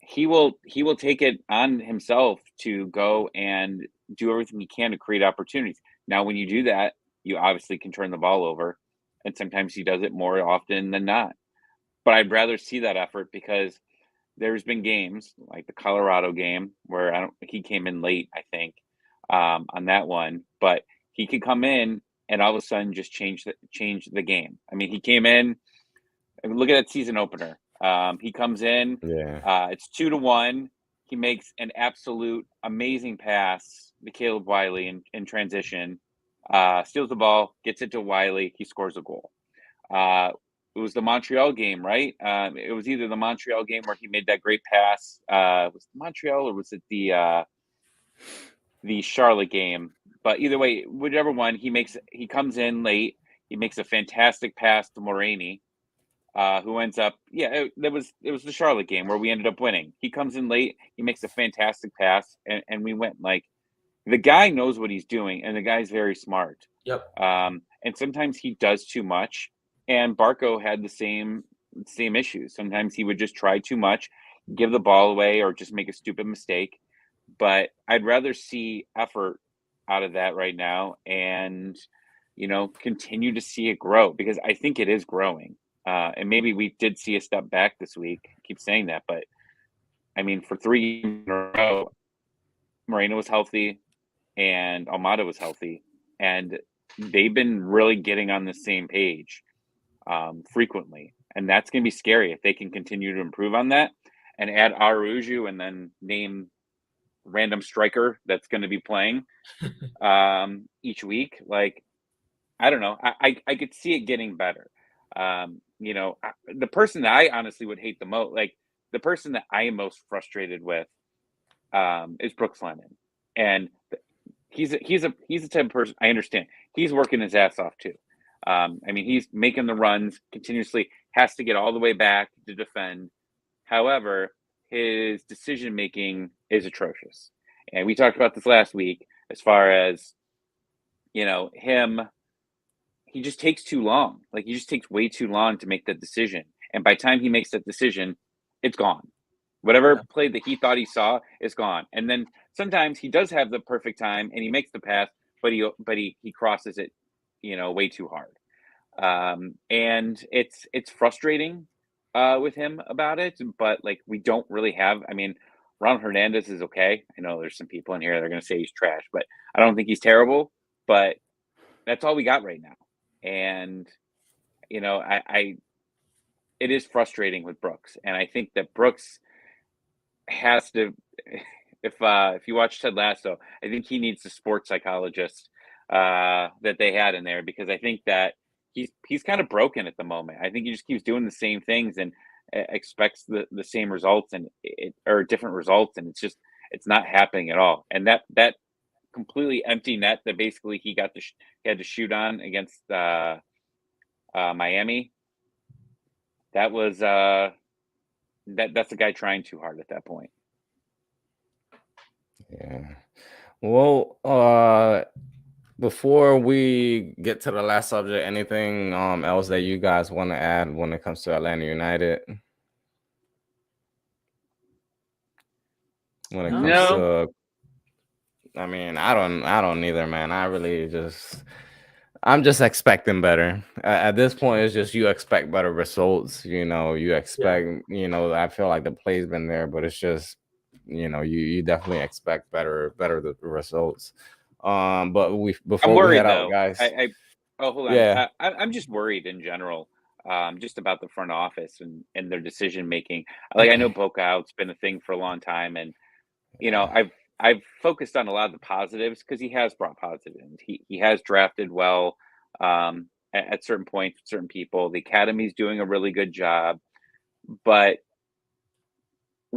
he will take it on himself to go and do everything he can to create opportunities. Now, when you do that, you obviously can turn the ball over, and sometimes he does it more often than not. But I'd rather see that effort, because there's been games like the Colorado game where he came in late, I think, on that one, but he could come in and all of a sudden just change the game. I mean, he came in. I mean, look at that season opener. He comes in. Yeah. It's 2-1. He makes an absolute amazing pass to Caleb Wiley in transition. Steals the ball, gets it to Wiley. He scores a goal. It was the Montreal game, right? It was either the Montreal game where he made that great pass. Was it Montreal, or was it the Charlotte game? But either way, whichever one, he comes in late. He makes a fantastic pass to Morini, who ends up, it was the Charlotte game where we ended up winning. He comes in late. He makes a fantastic pass, and we went. Like, the guy knows what he's doing, and the guy's very smart. Yep. And sometimes he does too much. And Barco had the same issues. Sometimes he would just try too much, give the ball away, or just make a stupid mistake. But I'd rather see effort out of that right now, and continue to see it grow, because I think it is growing. And maybe we did see a step back this week. I keep saying that, but I mean, for 3 games in a row, Moreno was healthy and Almada was healthy, and they've been really getting on the same page frequently. And that's going to be scary if they can continue to improve on that and add Araujo and then name random striker that's going to be playing each week. Like, I don't know. I could see it getting better. The person that I honestly would hate the most, like the person that I am most frustrated with, is Brooks Lennon. And he's the type of person, I understand. He's working his ass off too. I mean, he's making the runs continuously, has to get all the way back to defend. However, his decision-making is atrocious. And we talked about this last week as far as, him, he just takes too long. Like, he just takes way too long to make that decision. And by the time he makes that decision, it's gone. Whatever play that he thought he saw is gone. And then sometimes he does have the perfect time and he makes the pass, but he crosses it, way too hard. And it's frustrating with him about it, but like, we don't really have, I mean, Ron Hernandez is okay. I know there's some people in here that are going to say he's trash, but I don't think he's terrible, but that's all we got right now. And, it is frustrating with Brooks. And I think that Brooks has to, if you watch Ted Lasso, I think he needs the sports psychologist that they had in there, because I think that he's kind of broken at the moment. I think he just keeps doing the same things and expects the same results or different results, and it's not happening at all. And that completely empty net that basically he had to shoot on against Miami. That was that's the guy trying too hard at that point. Yeah. Well, before we get to the last subject, anything else that you guys want to add when it comes to Atlanta United? When it comes to, I mean, I don't either, man. I'm just expecting better. At this point, it's just you expect better results. You expect, I feel like the play's been there, but it's just, you definitely expect better the results. But before we head out, guys. Hold on. Yeah. I'm just worried in general, just about the front office and their decision making. Like, I know Bocaut's been a thing for a long time, and I've focused on a lot of the positives because he has brought positives. He has drafted well at certain points with certain people. The academy's doing a really good job, but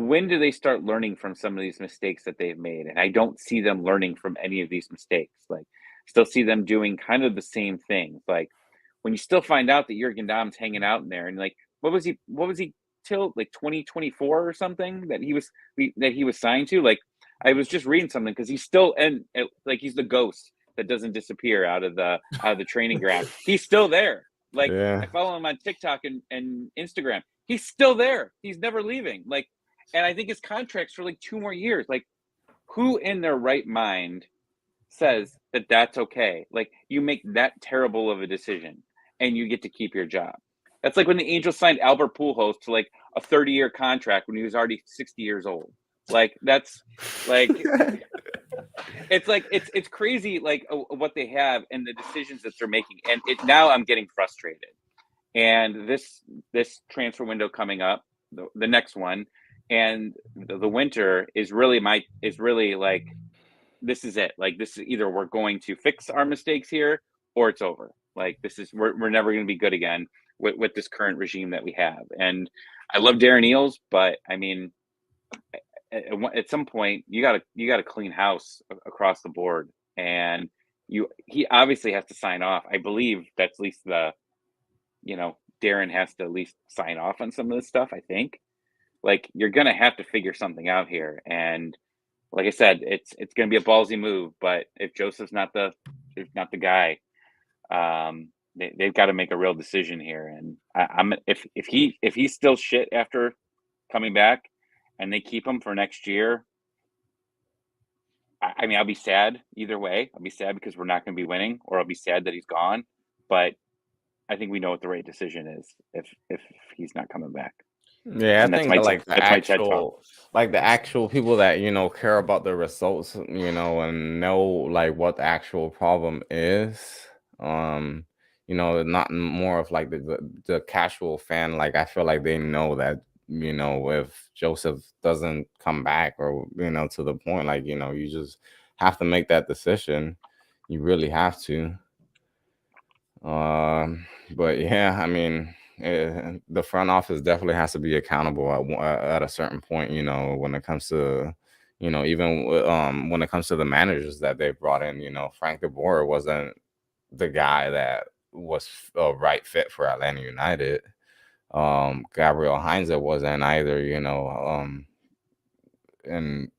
when do they start learning from some of these mistakes that they've made? And I don't see them learning from any of these mistakes. Like, still see them doing kind of the same thing. Like, when you still find out that Jurgen Damm's hanging out in there, and like, what was he till like 2024 or something that he was signed to? Like, I was just reading something because he's still like he's the ghost that doesn't disappear out of the training ground. He's still there. Like, Yeah. I follow him on TikTok and Instagram. He's still there. He's never leaving. Like, and I think his contract's for like 2 more years. Like, who in their right mind says that that's okay? Like, you make that terrible of a decision and you get to keep your job. That's like when the Angels signed Albert Pujols to like a 30-year contract when he was already 60 years old. Like, that's like, it's crazy, like what they have and the decisions that they're making. And now I'm getting frustrated. And this transfer window coming up, the next one, and the winter is really like, this is it. Like, this is either we're going to fix our mistakes here or it's over. Like, we're never going to be good again with this current regime that we have. And I love Darren Eales, but I mean, at some point you got to clean house across the board, and he obviously has to sign off. I believe that's at least Darren has to at least sign off on some of this stuff. I think, like, you're gonna have to figure something out here, and like I said, it's gonna be a ballsy move. But if Joseph's not the guy, they've got to make a real decision here. And if he's still shit after coming back, and they keep him for next year, I mean, I'll be sad either way. I'll be sad because we're not going to be winning, or I'll be sad that he's gone. But I think we know what the right decision is if he's not coming back. Yeah, And I think that's the actual people that care about the results, and know like what the actual problem is. Not more of like the casual fan. Like, I feel like they know that if Joseph doesn't come back, or to the point, like, you just have to make that decision. You really have to. But yeah, I mean, the front office definitely has to be accountable at a certain point. When it comes to, even when it comes to the managers that they brought in. Frank DeBoer wasn't the guy that was a right fit for Atlanta United. Gabriel Heinze wasn't either. And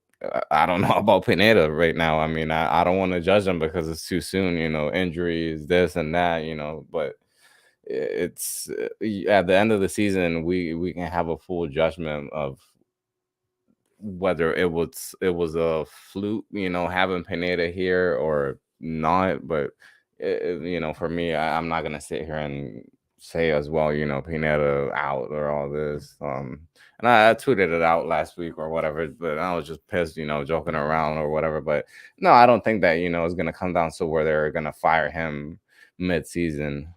I don't know about Pineda right now. I mean, I don't want to judge him because it's too soon. Injuries, this and that. But it's at the end of the season, we can have a full judgment of whether it was a fluke, having Pineda here or not. But for me, I'm not gonna sit here and say as well, Pineda out or all this. And I tweeted it out last week or whatever, but I was just pissed, joking around or whatever. But no, I don't think that it's gonna come down to where they're gonna fire him mid-season.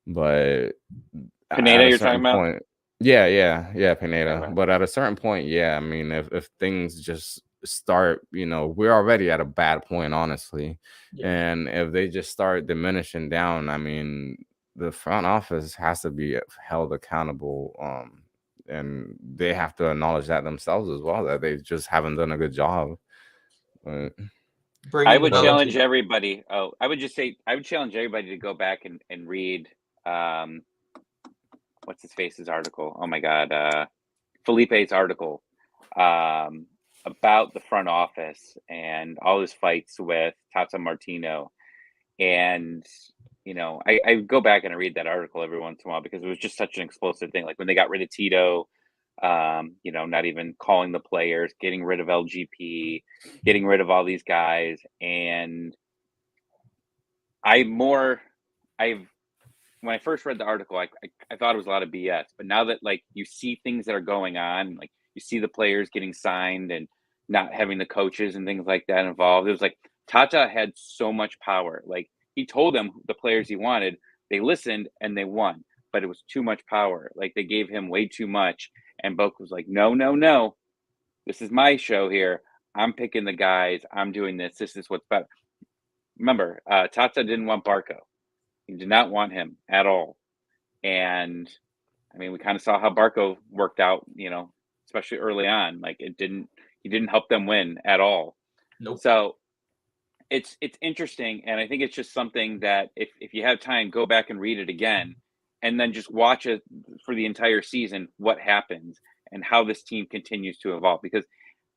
But Pineda, you're talking about? Yeah, Pineda. Okay. But at a certain point, yeah, I mean, if things just start, we're already at a bad point, honestly. Yeah. And if they just start diminishing down, I mean, the front office has to be held accountable. And they have to acknowledge that themselves as well, that they just haven't done a good job. But I would challenge everybody. I would challenge everybody to go back and read what's his face's article. Oh my God, Felipe's article about the front office and all his fights with Tata Martino. And I go back and I read that article every once in a while because it was just such an explosive thing. Like when they got rid of Tito, not even calling the players, getting rid of LGP, getting rid of all these guys. And when I first read the article, I thought it was a lot of BS. But now that like you see things that are going on, like you see the players getting signed and not having the coaches and things like that involved, it was like Tata had so much power. Like he told them the players he wanted, they listened and they won, but it was too much power. Like they gave him way too much. And Boak was like, no, this is my show here. I'm picking the guys. I'm doing this. This is what's better. Remember, Tata didn't want Barco. He did not want him at all. And I mean, we kind of saw how Barco worked out, especially early on. Like he didn't help them win at all. Nope. So it's interesting, and I think it's just something that if you have time, go back and read it again, and then just watch it for the entire season, what happens and how this team continues to evolve. Because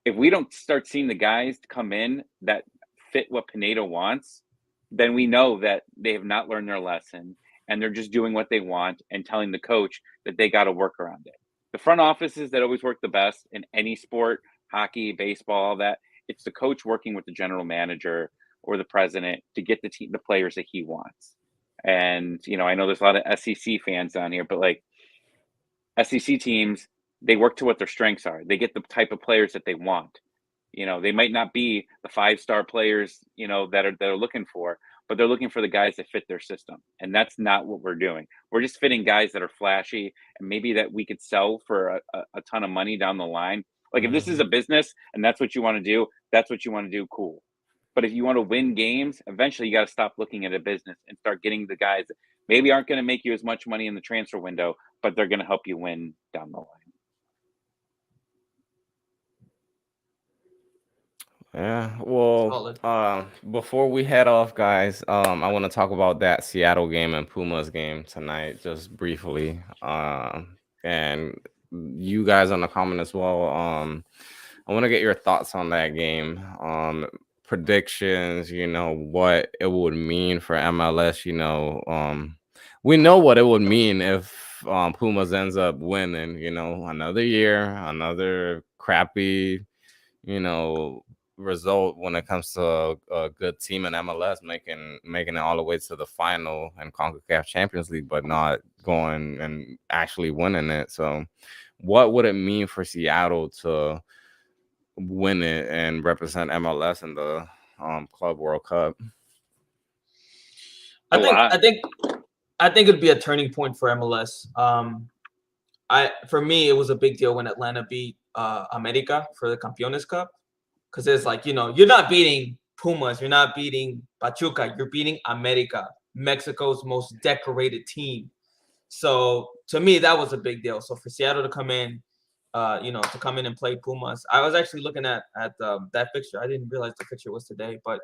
if we don't start seeing the guys come in that fit what Pineda wants, then we know that they have not learned their lesson and they're just doing what they want and telling the coach that they got to work around it. The front offices that always work the best in any sport, hockey, baseball, all that, it's the coach working with the general manager or the president to get the players that he wants. And, I know there's a lot of SEC fans down here, but like SEC teams, they work to what their strengths are. They get the type of players that they want. They might not be the 5-star players, that are looking for, but they're looking for the guys that fit their system. And that's not what we're doing. We're just fitting guys that are flashy and maybe that we could sell for a ton of money down the line. Like if this is a business and that's what you want to do, that's what you want to do. Cool. But if you want to win games, eventually you got to stop looking at a business and start getting the guys that maybe aren't going to make you as much money in the transfer window, but they're going to help you win down the line. Yeah, well, before we head off, guys, I want to talk about that Seattle game and Pumas game tonight, just briefly. And you guys on the comment as well. I want to get your thoughts on that game. Predictions, what it would mean for MLS. We know what it would mean if Pumas ends up winning. Another year, another crappy, result when it comes to a good team in MLS making it all the way to the final in CONCACAF Champions League, but not going and actually winning it. So what would it mean for Seattle to win it and represent MLS in the Club World Cup? I think it'd be a turning point for MLS. For me, it was a big deal when Atlanta beat America for the Campeones Cup. Because it's like, you're not beating Pumas, you're not beating Pachuca, you're beating America, Mexico's most decorated team. So to me, that was a big deal. So for Seattle to come in, to come in and play Pumas, I was actually looking at that fixture. I didn't realize the fixture was today, but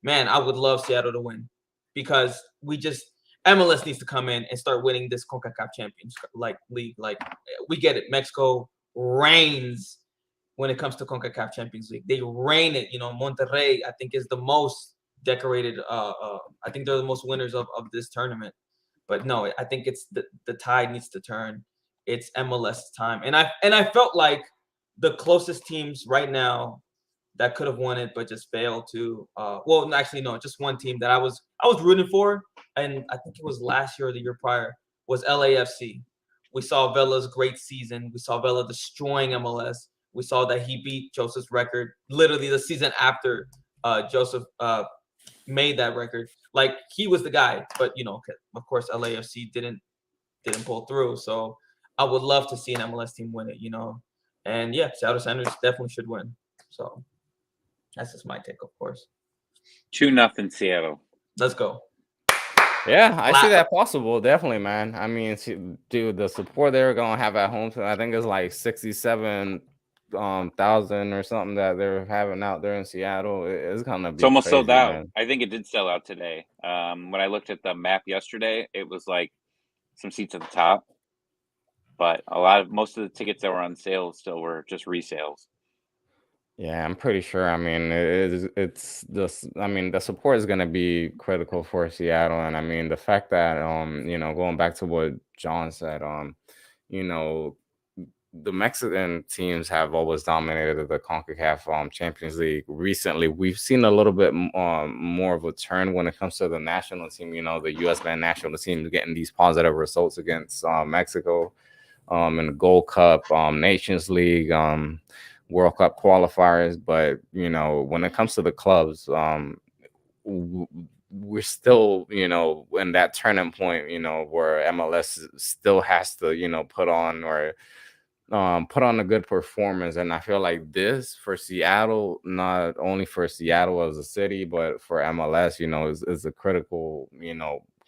man, I would love Seattle to win because MLS needs to come in and start winning this CONCACAF Champions League. Like we get it, Mexico reigns when it comes to CONCACAF Champions League. They reign it. Monterrey, I think, is the most decorated. I think they're the most winners of this tournament. But no, I think it's the tide needs to turn. It's MLS time. And I felt like the closest teams right now that could have won it but just failed to just one team that I was rooting for, and I think it was last year or the year prior, was LAFC. We saw Vela's great season. We saw Vela destroying MLS. We saw that he beat Joseph's record literally the season after Joseph made that record. Like he was the guy, but of course LAFC didn't pull through. So I would love to see an MLS team win it, And yeah, Seattle Sounders definitely should win. So that's just my take, of course. 2-0 Seattle. Let's go. Yeah, I see that possible. Definitely, man. I mean, dude, the support they're gonna have at home, I think it's like 67,000 or something that they're having out there in Seattle. It's gonna be. It's almost crazy, sold out. man. I think it did sell out today. When I looked at the map yesterday, it was like some seats at the top, but most of the tickets that were on sale still were just resales. Yeah, I'm pretty sure. I mean, the support is gonna be critical for Seattle, and I mean the fact that going back to what John said, the Mexican teams have always dominated the CONCACAF Champions League. Recently, we've seen a little bit more of a turn when it comes to the national team. The U.S. men's national team getting these positive results against Mexico in the Gold Cup, Nations League, World Cup qualifiers. But when it comes to the clubs, we're still in that turning point where MLS still has to put on a good performance. And I feel like this for Seattle, not only for Seattle as a city, but for MLS, is a critical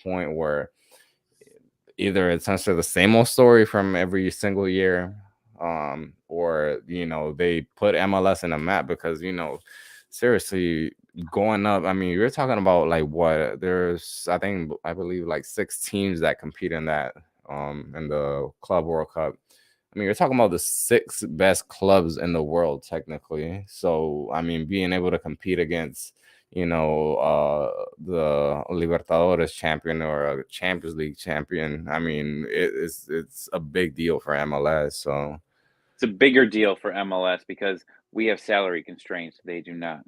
point where either it's essentially the same old story from every single year, or they put MLS in a map because seriously going up. I mean, you're talking about like what? There's I believe like 6 teams that compete in that in the Club World Cup. I mean, you're talking about the 6 best clubs in the world, technically. So, I mean, being able to compete against, the Libertadores champion or a Champions League champion, I mean, it's a big deal for MLS. So, It's a bigger deal for MLS because we have salary constraints. They do not.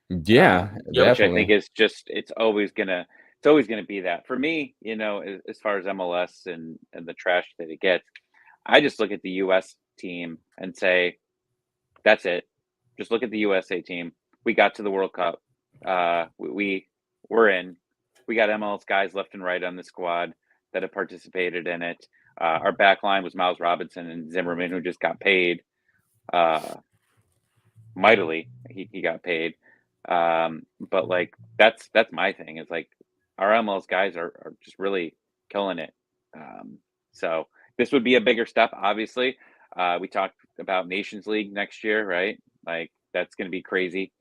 yeah, Which I think definitely. is just it's always gonna be that for me. As far as MLS and the trash that it gets, I just look at the U.S. team and say, that's it. Just look at the USA team. We got to the World Cup. We're in. We got MLS guys left and right on the squad that have participated in it. Our back line was Miles Robinson and Zimmerman, who just got paid mightily. He got paid. But like that's my thing. Is like our MLS guys are just really killing it. So this would be a bigger step, obviously. We talked about Nations League next year, right? Like that's going to be crazy.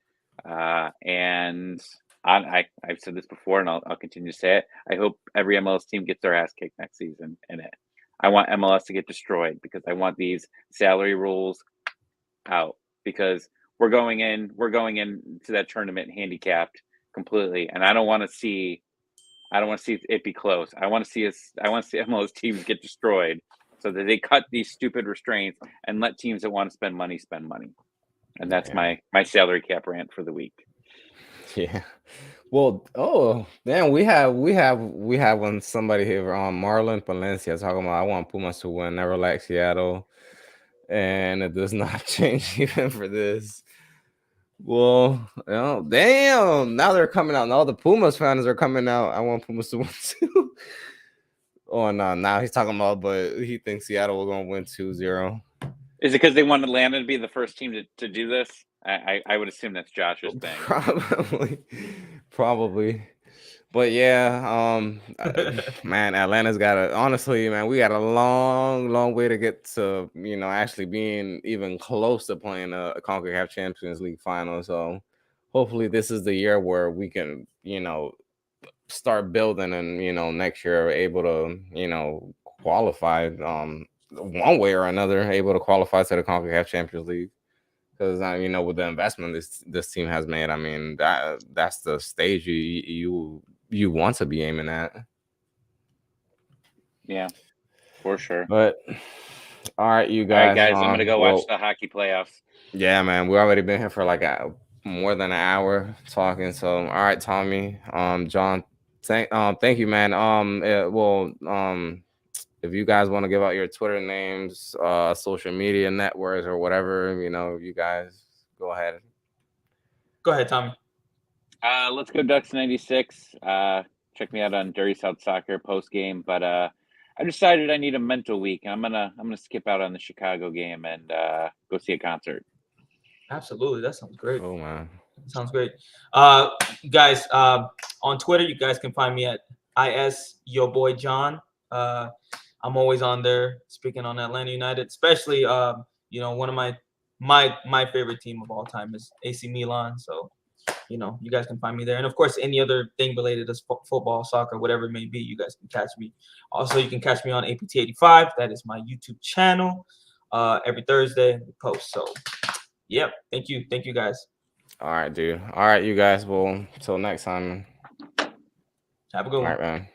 And I've said this before, and I'll continue to say it. I hope every MLS team gets their ass kicked next season in it. I want MLS to get destroyed because I want these salary rules out because we're going into that tournament handicapped completely, and I don't want to see it be close. I want to see MLS teams get destroyed so that they cut these stupid restraints and let teams that want to spend money. And that's my salary cap rant for the week. Yeah. Well, oh, damn, we have when somebody here on Marlon Palencia talking about I want Pumas to win, never like Seattle, and it does not change even for this. Well, damn, now they're coming out, and all the Pumas fans are coming out. I want Pumas to win too. Oh no, now he's talking about, but he thinks Seattle will gonna win 2-0. Is it because they wanted Atlanta to be the first team to do this? I would assume that's Josh's thing. Probably. But yeah, man, Atlanta's honestly, man, we got a long way to get to, actually being even close to playing a CONCACAF Champions League final. So hopefully this is the year where we can, start building and, next year we're able to, qualify one way or another, able to qualify to the CONCACAF Champions League. Because with the investment this team has made, I mean that's the stage you want to be aiming at. Yeah, for sure. But all right, you guys. All right, guys, I'm gonna go watch the hockey playoffs. Yeah, man, we already been here for like more than an hour talking. So all right, Tommy, John, thank you, man. If you guys want to give out your Twitter names, social media networks, or whatever, you guys go ahead. Go ahead, Tommy. Let's go Ducks 96. Check me out on Dirty South Soccer post game. But I decided I need a mental week. I'm gonna skip out on the Chicago game and go see a concert. Absolutely, that sounds great. Oh man, sounds great. Guys, on Twitter, you guys can find me at @yourboyjohn. I'm always on there speaking on Atlanta United, especially one of my favorite team of all time is AC Milan. So, you guys can find me there. And of course, any other thing related to football, soccer, whatever it may be, you guys can catch me. Also, you can catch me on APT85. That is my YouTube channel. Every Thursday we post. So, yep. Thank you, guys. All right, dude. All right, you guys. Well, till next time. Have a good one. All right, man.